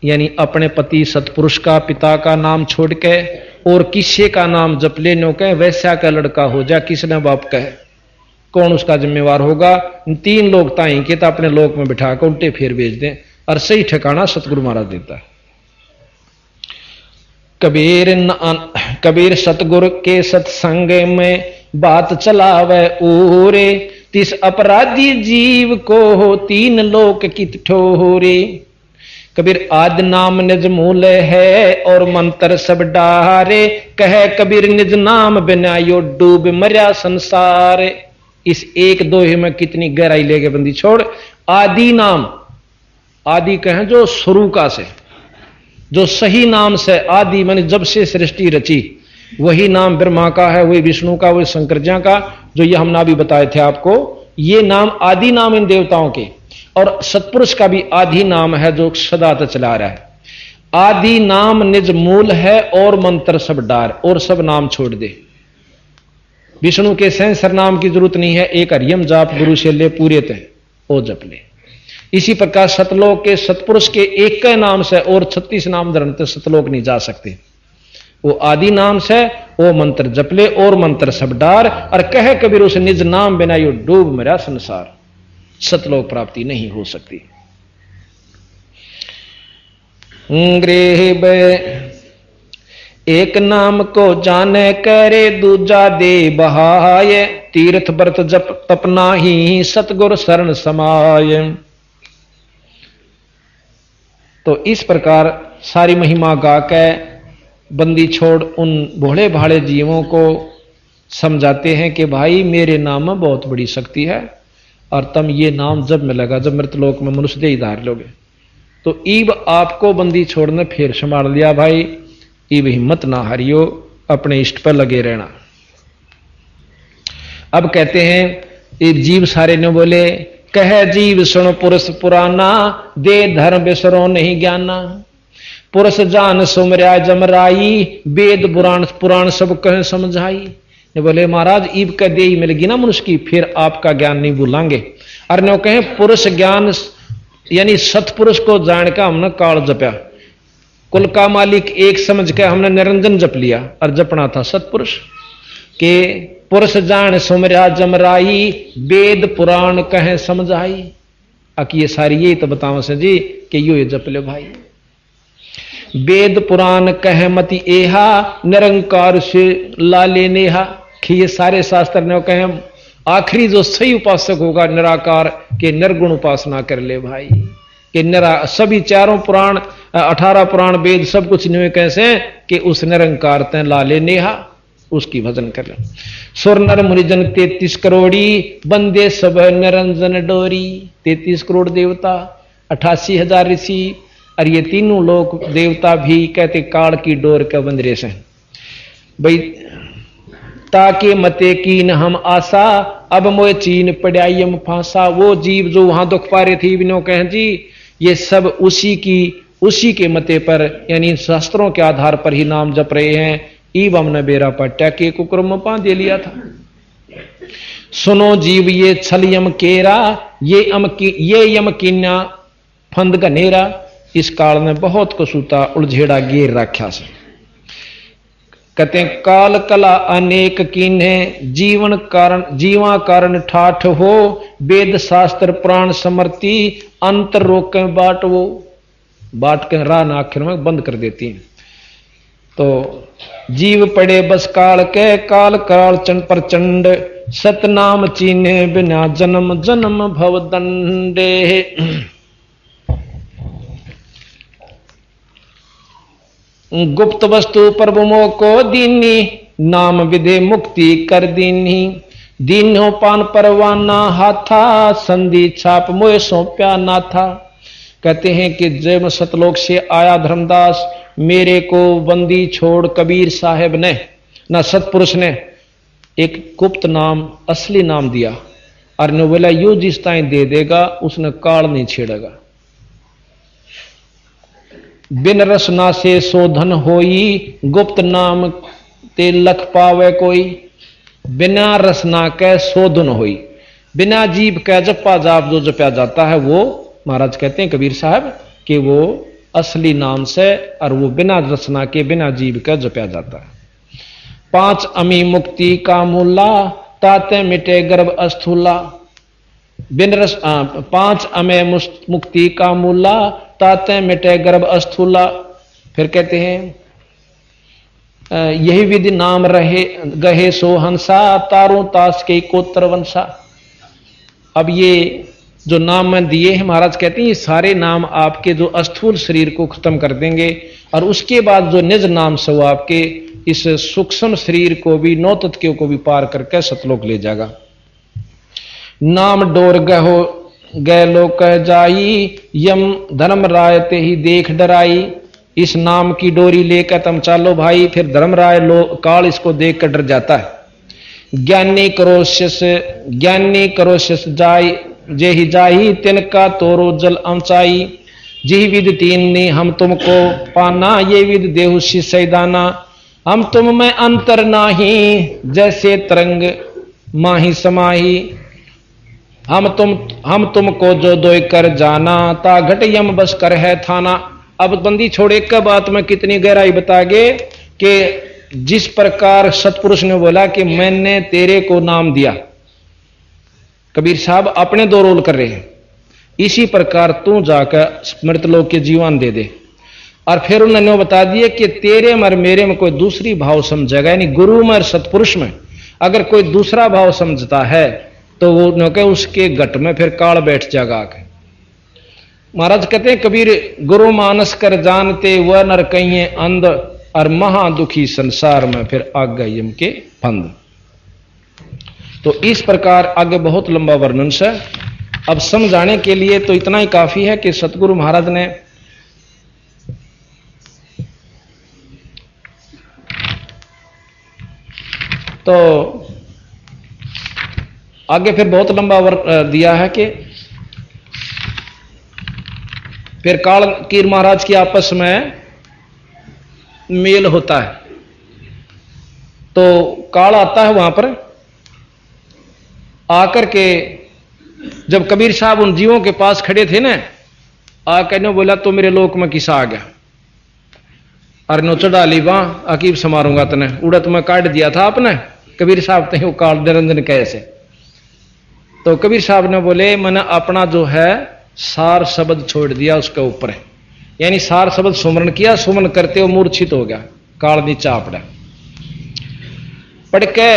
Speaker 1: यानी अपने पति सतपुरुष का पिता का नाम छोड़ के और किसी का नाम जप लेने कहे, वैसा का लड़का हो जा किसने बाप कहे, कौन उसका जिम्मेवार होगा। 3 लोग ताई के तो अपने लोक में बिठा कर उल्टे फेर भेज दें, और सही ठिकाना सतगुरु महाराज देता है। कबीर सतगुरु के सत्संग में बात चलावे ओरे, तिस अपराधी जीव को हो 3 लोक कित ठोरे। कबीर आदि नाम निज मूल है और मंत्र सब डारे, कहे कबीर निज नाम बिना यो डूब मर्या संसार। इस 1-2 में कितनी गहराई लेके बंदी छोड़। आदि नाम, आदि कहें जो शुरू का से, जो सही नाम से आदि माने जब से सृष्टि रची, वही नाम ब्रह्मा का है, वही विष्णु का, वही शंकर जी का, जो ये हमने अभी बताए थे आपको। ये नाम आदि नाम इन देवताओं के, और सतपुरुष का भी आदि नाम है जो सदा तक चला रहा है। आदि नाम निज मूल है और मंत्र सब डार, और सब नाम छोड़ दे। विष्णु के सहस्र नाम की जरूरत नहीं है, एक हरियम जाप गुरु से ले पूरे थे ओ जप ले। इसी प्रकार सतलोक के सतपुरुष के एक के नाम से और 36 नाम धरते सतलोक नहीं जा सकते। वो आदि नाम से वो मंत्र जप ले और मंत्र सब डार, और कहे कबीर उस निज नाम बिना यो डूब मेरा संसार। सतलोक प्राप्ति नहीं हो सकती। गृह एक नाम को जाने करे दूजा दे बहाय, तीर्थ व्रत जप तपना ही सतगुर शरण समाय। तो इस प्रकार सारी महिमा गा के बंदी छोड़ उन भोले भाले जीवों को समझाते हैं कि भाई मेरे नाम में बहुत बड़ी शक्ति है, और तुम ये नाम जब मिलेगा जब मृतलोक में मनुष्य देह धार लोगे। तो ईब आपको बंदी छोड़ने फिर संभाल लिया भाई, ईब हिम्मत ना हारियो, अपने इष्ट पर लगे रहना। अब कहते हैं ये जीव सारे ने बोले, कह जीव सुन पुरुष पुराना, दे धर्म बिसरो नहीं ज्ञाना। पुरुष जान सुमर्या जमराई, वेद पुराण सब कह समझाई। ने बोले महाराज ईब का दे मिलेगी ना मनुष्य की, फिर आपका ज्ञान नहीं भूलांगे। और ने कहे पुरुष ज्ञान यानी सतपुरुष को जान का हमने काल जपया, कुल का मालिक एक समझ के हमने निरंजन जप लिया, और जपना था सतपुरुष के। पुरुष जान सुमर्या जमराई, वेद पुराण कहे समझाई। अक ये सारी यही तो बताओ से जी कि यो ये जप ले भाई। वेद पुराण कहे मति एहा, निरंकार से लाले नेहा। कि ये सारे शास्त्र ने कहे आखिरी जो सही उपासक होगा निराकार के निर्गुण उपासना कर ले भाई। कि सभी चारों पुराण 18 पुराण वेद सब कुछ नहीं कैसे कि उस निरंकार ते लाले नेहा उसकी भजन कर ले। सुर नर मुनिजन 33 करोड़ी बंदे सब निरंजन डोरी। 33 करोड़ देवता, 88,000 ऋषि और ये तीनों लोग देवता भी कहते काल की डोर के बंदरे से भाई। ताके मते कीन हम आशा अब मोए चीन पड़ाइम फांसा। वो जीव जो वहां दुख पा रहे थे बिनो कह जी ये सब उसी के मते पर यानी शास्त्रों के आधार पर ही नाम जप रहे हैं। ईब हमने बेरा पट्टा के कुक्रम पा दे लिया था। सुनो जीव ये छल यम केरा ये यम कीन्या फंद घनेरा। इस काल में बहुत कसूता उलझेड़ा गेर रखा से कहते हैं काल कला अनेक कीन्हे जीवा कारण ठाठ हो। वेद शास्त्र प्राण समर्ति अंतर रोके बाट वो बाट के राह आखिर में बंद कर देती है। तो जीव पड़े बस काल के काल काल चंड प्रचंड सतनाम चीने बिना जन्म जन्म भव दंडे। गुप्त वस्तु प्रभुमो को दीनी नाम विदे मुक्ति कर दीनी। दीनो पान परवाना हाथा संधि छाप मोह सौंप्या ना था। कहते हैं कि जब सतलोक से आया धर्मदास मेरे को बंदी छोड़ कबीर साहब ने ना सतपुरुष ने एक गुप्त नाम असली नाम दिया और ने बोला यू जिस ताई दे देगा उसने काल नहीं छेड़ेगा। बिन रसना से शोधन होई गुप्त नाम ते लख पावे कोई। बिना रसना के शोधन होई बिना जीव के जपा जाप जो जपया जाता है वो महाराज कहते हैं कबीर साहब कि वो असली नाम से और वो बिना रसना के बिना जीव के जपया जाता है। 5 अमी मुक्ति का मूला ताते मिटे गर्भ अस्थूला। बिन रस 5 अमे मुक्ति का मूला ताते मिटे गर्भ अस्थूला। फिर कहते हैं यही विधि नाम रहे गहे सो हंसा तारों तास के कोत्र वंशा। अब ये जो नाम मैं दिए हैं महाराज कहते हैं ये सारे नाम आपके जो अस्थूल शरीर को खत्म कर देंगे और उसके बाद जो निज नाम से वो आपके इस सूक्ष्म शरीर को भी 9 तत्वों को भी पार करके सतलोक ले जाएगा। नाम डोर गहो गए लोग कह जाई यम धर्म राय ते ही देख डराई। इस नाम की डोरी लेकर तुम चालो भाई। फिर धर्मराय काल इसको देख कर डर जाता है। ज्ञानी करोशस जाई जेहि जाही तिनका तोरो जल अंचाई। जिहि विद 3 ने हम तुमको पाना ये विद देहुषि सैदाना। हम तुम में अंतर नाही जैसे तरंग माही समाही। हम तुमको जो दोय कर जाना ता घट यम बस कर है थाना। अब बंदी छोड़े का बात में कितनी गहराई बतागे कि जिस प्रकार सतपुरुष ने बोला कि मैंने तेरे को नाम दिया कबीर साहब अपने 2 रोल कर रहे हैं इसी प्रकार तू जाकर मृतलोक के जीवन दे दे। और फिर उन्होंने बता दिया कि तेरे में और मेरे में कोई दूसरी भाव समझेगा यानी गुरु में और सतपुरुष में अगर कोई दूसरा भाव समझता है तो वो उसके घट में फिर काल बैठ जाएगा आके। महाराज कहते हैं कबीर गुरु मानस कर जानते वह नर कहिए अंध और महा दुखी संसार में फिर आग गए यम के फंद। तो इस प्रकार आगे बहुत लंबा वर्णन से अब समझाने के लिए तो इतना ही काफी है कि सतगुरु महाराज ने तो आगे फिर बहुत लंबा दिया है कि फिर काल कीर महाराज की आपस में मेल होता है। तो काल आता है वहां पर आकर के जब कबीर साहब उन जीवों के पास खड़े थे ना आकर ने बोला तो मेरे लोक में किसा आ गया और नो चढ़ा ली वहां अकीब समारूंगा तने उड़त में काट दिया था आपने। कबीर साहब ते वो काल निरंजन कैसे। तो कबीर साहब ने बोले मैंने अपना जो है सार शब्द छोड़ दिया उसके ऊपर यानी सार शब्द सुमरण किया सुमन करते हो मूर्छित हो गया काल नीचा पड़ा पढ़ के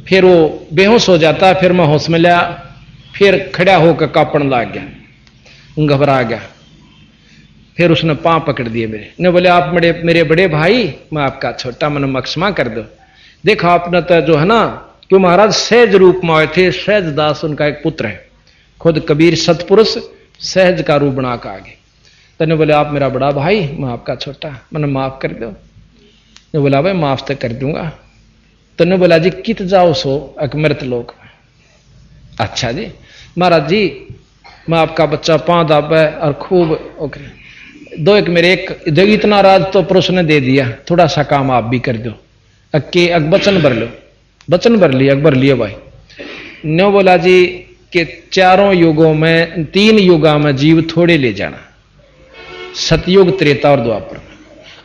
Speaker 1: फिर वो बेहोश हो जाता है। फिर मैं होश में लिया फिर खड़ा होकर कांपने लग गया घबरा गया। फिर उसने पांव पकड़ दिए मेरे ने, बोले आप मेरे बड़े भाई, मैं आपका छोटा, मन मक्षमा कर दो। देखो आपने तो जो है ना, क्यों महाराज सहज रूप में आए थे, सहज दास उनका एक पुत्र है, खुद कबीर सतपुरुष सहज का रूप बना के आगे। तने बोले आप मेरा बड़ा भाई, मैं आपका छोटा, मैंने माफ कर दो। ने बोला भाई माफ तो कर दूंगा। तने बोला जी कित जाओ सो अकमृत लोक में। अच्छा जी महाराज जी, मैं आपका बच्चा पांव दाबे और खूब ओके दो, एक मेरे एक जो इतना राज तो पुरुष ने दे दिया, थोड़ा सा काम आप भी कर दो, अक्के वचन भर लो। वचन भर लिया, भर लिया भाई। नो बोला जी कि चारों युगों में, 3 युगा में जीव थोड़े ले जाना, सतयुग त्रेता और द्वापर,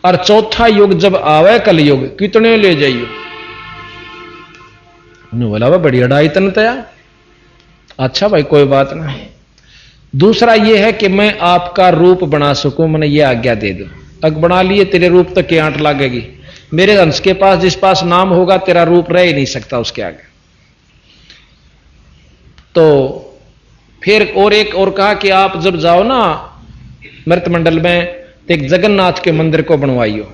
Speaker 1: और चौथा युग जब आवे कलयुग कितने ले जाइयो। बोला भाई बड़ी अड़ाई तन तया। अच्छा भाई कोई बात नहीं। दूसरा यह है कि मैं आपका रूप बना सकूं, मैंने ये आज्ञा दे दो। अग बना लिए तेरे रूप तक की आंट लगेगी, मेरे हंस के पास जिस पास नाम होगा तेरा रूप रह ही नहीं सकता उसके आगे। तो फिर और एक और कहा कि आप जब जाओ ना मृत मंडल में, तो एक जगन्नाथ के मंदिर को बनवाइयो,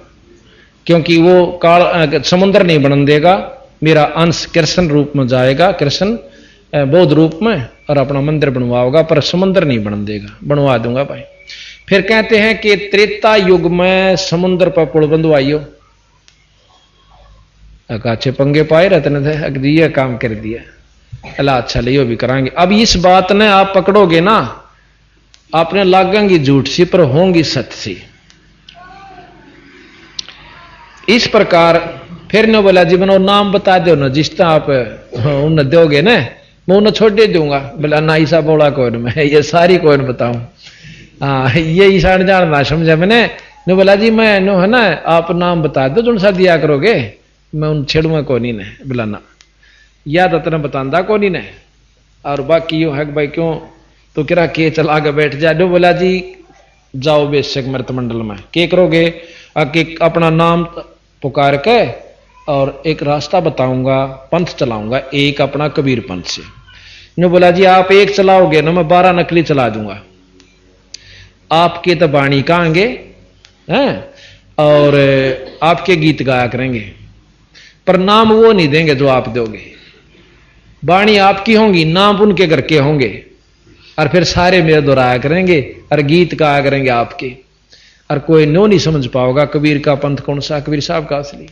Speaker 1: क्योंकि वो काल समुद्र नहीं बन देगा, मेरा अंश कृष्ण रूप में जाएगा, कृष्ण बौद्ध रूप में, और अपना मंदिर बनवाओगा, पर समुद्र नहीं बन देगा। बनवा दूंगा भाई। फिर कहते हैं कि त्रेता युग में समुद्र पर पुल बंधवाइयो। अच्छे पंगे पाए रहते थे, अगदी यह काम कर दिया। अल्लाह अच्छा लियो भी कराएंगे। अब इस बात ने आप पकड़ोगे ना, आपने लागेंगी झूठ सी पर होंगी सत्य सी। इस प्रकार फिर ने बोला जी बनो नाम बता दो ना, जिस तरह आप उन्हें दोगे ना, मैं उन्हें छोड़ दे दूंगा। बोला ना ईसा बोला कौन, मैं ये सारी कौन बताऊं। हाँ ये ईशान जान ना समझा मैंने। ने बोला जी मैं नो है ना, आप नाम बता दो जो सा दिया करोगे, मैं उन छेड़ूंगा कौन ही ने। बोला ना याद अतना बतांदा कौन ही ने, और बाकी यूं है भाई क्यों तो किरा के चला के बैठ जा। जो बोला जी जाओ बेशक मृत मंडल में, के करोगे आके अपना नाम पुकार के, और एक रास्ता बताऊंगा, पंथ चलाऊंगा, एक अपना कबीर पंथ से। ने बोला जी आप एक चलाओगे ना, मैं 12 नकली चला दूंगा। आपके तो बाणी कहांगे हैं, और आपके गीत गाया करेंगे, पर नाम वो नहीं देंगे जो आप दोगे। बाणी आपकी होंगी, नाम उनके घर के होंगे, और फिर सारे मेरे दोहराया करेंगे, और गीत गाया करेंगे आपके, और कोई नो नहीं समझ पाओगा कबीर का पंथ कौन सा, कबीर साहब का असली।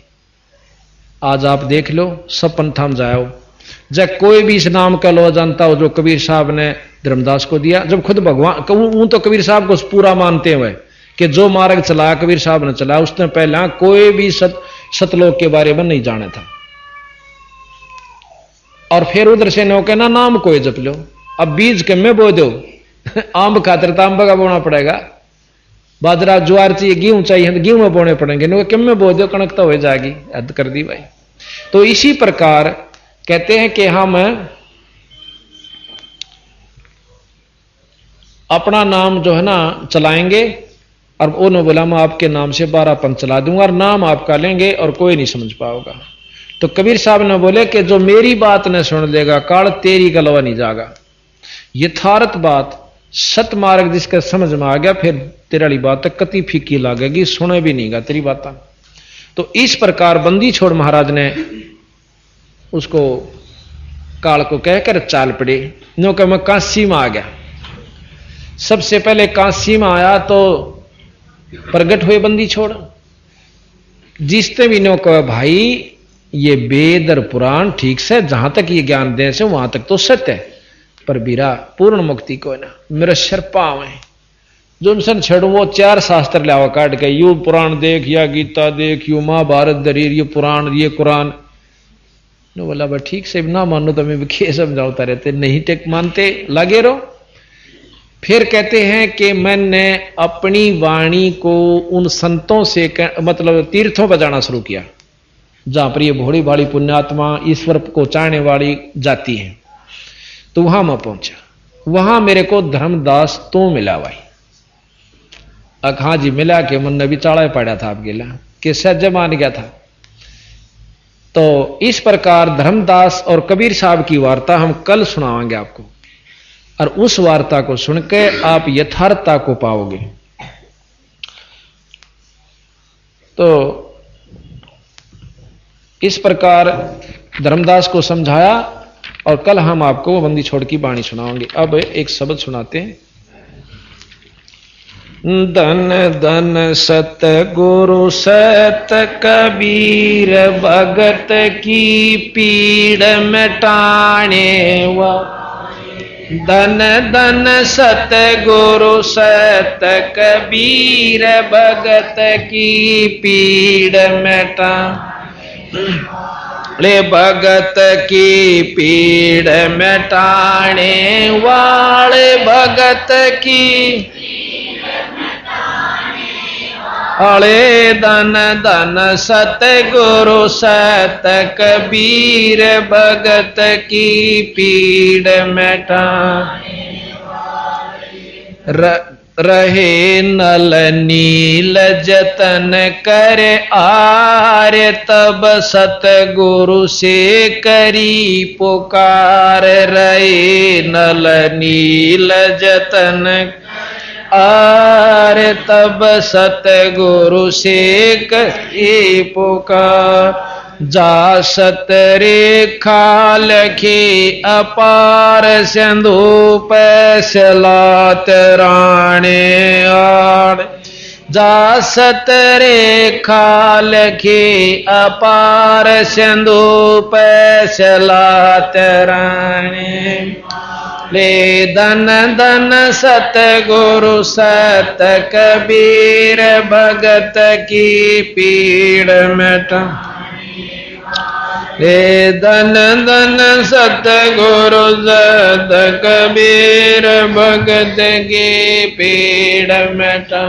Speaker 1: आज आप देख लो सब पंथा में जाओ, जब कोई भी इस नाम का लो जानता हो जो कबीर साहब ने धर्मदास को दिया, जब खुद भगवान वो तो कबीर साहब को पूरा मानते हुए कि जो मार्ग चलाया कबीर साहब ने चलाया, उसने पहला कोई भी सतलोक के बारे में नहीं जाना था। और फिर उधर से नो कहना नाम कोई जप लो, अब बीज के में बो दो आंब खातर तो आंब का बोना पड़ेगा, बाजरा ज्वार चाहिए, गेहूं चाहिए तो गेहूं में बोने पड़ेंगे, नो किम में बो दो कणक तो हो जाएगी। हद कर दी भाई। तो इसी प्रकार कहते हैं कि हम अपना नाम जो है ना चलाएंगे, और उन्होंने बोला मैं आपके नाम से 12 पंथ चला दूंगा, और नाम आपका लेंगे और कोई नहीं समझ पाओगा। तो कबीर साहब ने बोले कि जो मेरी बात न सुन लेगा, काल तेरी गलवा नहीं जागा। यथार्थ बात सत मार्ग जिसका समझ में आ गया, फिर तेरा वाली बात कति फीकी लागेगी, सुने भी नहीं गा तेरी बात। तो इस प्रकार बंदी छोड़ महाराज ने उसको काल को कहकर चाल पड़े। नो कि मैं काशी में आ गया। सबसे पहले काशी में आया तो प्रगट हुए बंदी छोड़, जिसने भी नो कहा भाई ये वेद और पुराण ठीक से जहां तक ये ज्ञान दे से वहां तक तो सत्य है, पर बीरा पूर्ण मुक्ति को ना मेरे सिर पाव है जो सन छेड़ू वो 4 शास्त्र लावा काट के, यू पुराण देख, या गीता देख, यू महाभारत दरीर, ये पुराण ये कुरान। नो बोला भाई ठीक से ना मानो तो मैं खे समझाता रहते, नहीं टेक मानते लगे रहो। फिर कहते हैं कि मैंने अपनी वाणी को उन संतों से मतलब तीर्थों पर जाना शुरू किया जहां पर ये भोली भाली पुण्यात्मा ईश्वर को चाहने वाली जाती है। तो वहां मैं पहुंचा, वहां मेरे को धर्मदास तो मिला भाई। हाँ जी मिला के मन ने भी चाड़ा पड़ा था आप गिला कि सज्ज मान गया था। तो इस प्रकार धर्मदास और कबीर साहब की वार्ता हम कल सुनावांगे आपको। और उस वार्ता को सुनकर आप यथार्थता को पाओगे। तो इस प्रकार धर्मदास को समझाया और कल हम आपको बंदी छोड़ की वाणी सुनाएंगे। अब एक शब्द सुनाते हैं। धन धन सत गुरु सत कबीर भगत की पीड़ मिटाने वा। धन धन सत गुरु सत कबीर भगत की पीड़ मिटा ले। भगत की पीड़ मिटाने वाले भगत की अले। धन धन सत गुरु सत कबीर भगत की पीड़ मिटा रहे नल नील जतन कर आर्य। तब सतगुरु से करी पुकार रहे नल नील जतन आर्य। तब सतगुरु से करी पुकार जा सत रेखा लखे अपार सिंधु पैसलात राणे आड़। जा सत रेखा लखे अपार सिंधु पैसलात राणे ले। धन धन सत गुरु सत कबीर भगत की पीड़ मिटा ले। धन धन सत गुरु सत कबीर भगत की पीड़ मिटा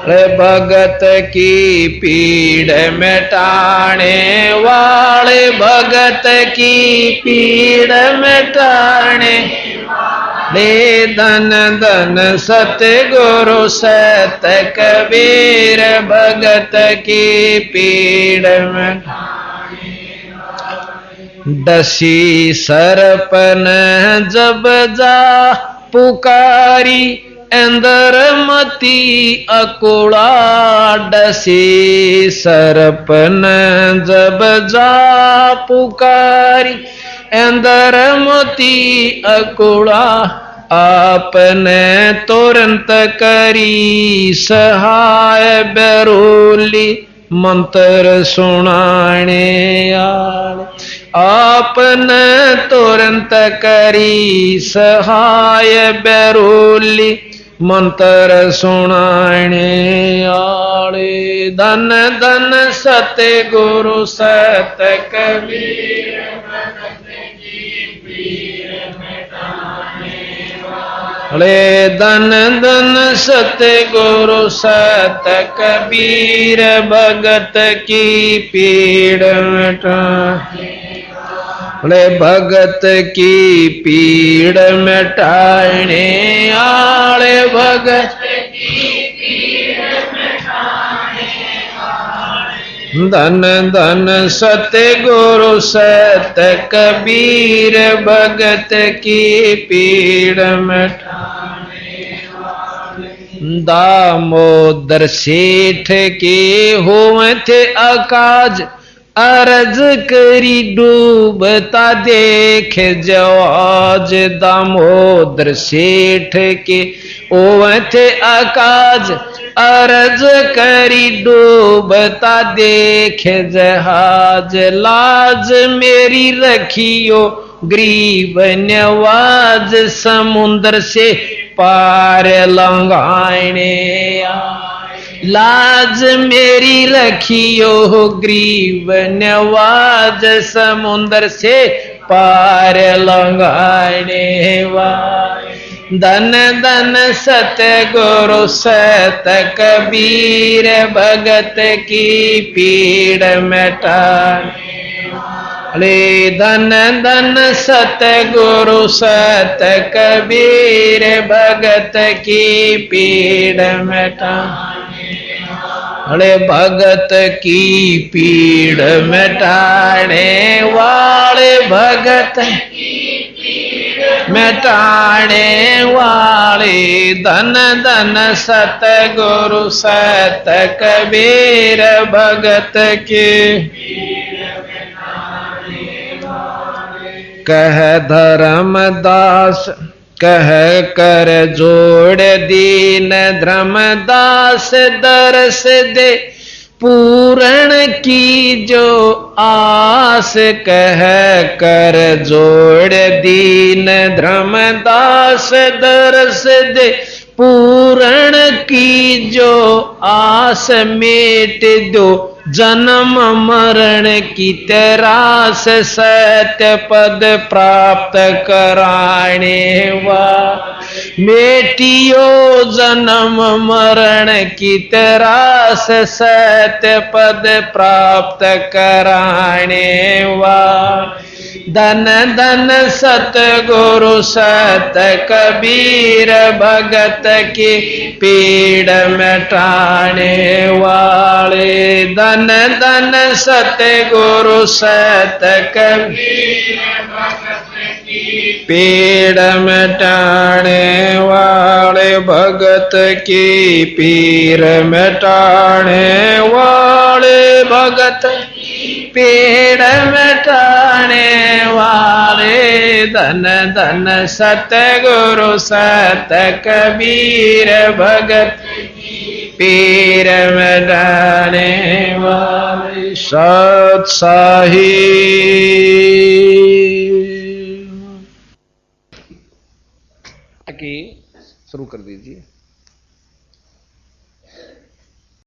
Speaker 1: रे। भगत की पीड़ मिटाने वाले भगत की पीड़ मिटाने ले। धन धन सत गुरु सत कबीर भगत की पीड़ मिटाने। डसी सरपन जब जा पुकारी अंदर मती अकुड़ा। डसी सरपन जब जा पुकारी अंदर मती अकुड़ा। आपने तुरंत करी सहाय बेरोली मंत्र सुनाने आले। आपने तुरंत करी सहाय बेरोली मंत्र सुनाने आले। धन धन सत गुरु सत कबीर भगत की पीड़ मिटाने वाले। धन धन सत गुरु सत कबीर भगत की पीड़ मिटाने ले। भगत की पीड़ मिटाने आले भगत की पीड़ मिटाने आले। धन धन सत गुरु सत कबीर भगत की पीड़ मिटाने वाले। दामोदर सेठ के हुए थे अकाज। अर्ज करी डूबता देख जवाज। दामोदर सेठ के ओवथे अकाज। अर्ज करी डूबता देख जहाज। लाज मेरी रखियो ग्रीव नवाज। समुद्र से पार लंघाने लाज मेरी रखियो ग्रीव नवाज। समुद्र से पार लंघाने वाले। धन धन सत गुरु सत कबीर भगत की पीड़ मिटाने वाले। धन धन सत गुरु सत कबीर भगत की पीड़ मिटाने वाले। भगत की पीड़ मिटाने वाले भगत की पीड़ मिटाने वाले धन धन सतगुरु सत कबीर भगत के कह धर्मदास कह कर जोड़ दीन धर्मदास दरस दे पूरण की जो आस कह कर जोड़ दीन धर्मदास दरस दे पूरण की जो आस मेट दो जन्म मरण की तरास सत्य पद प्राप्त कराने वा मेटियो जन्म मरण की तरास सत्य पद प्राप्त कराने वा धन धन सतगुरु सत कबीर भगत की पीड़ मिटाने वाले धन धन सतगुरु सत कबीर भगत की पीड़ मिटाने वाले भगत की पीर मिटाने वाले भगत पीड़ मिटाने वाले धन धन सतगुरु सत कबीर भगत पीर मिटाने वाले सत साहिब। शुरू कर दीजिए।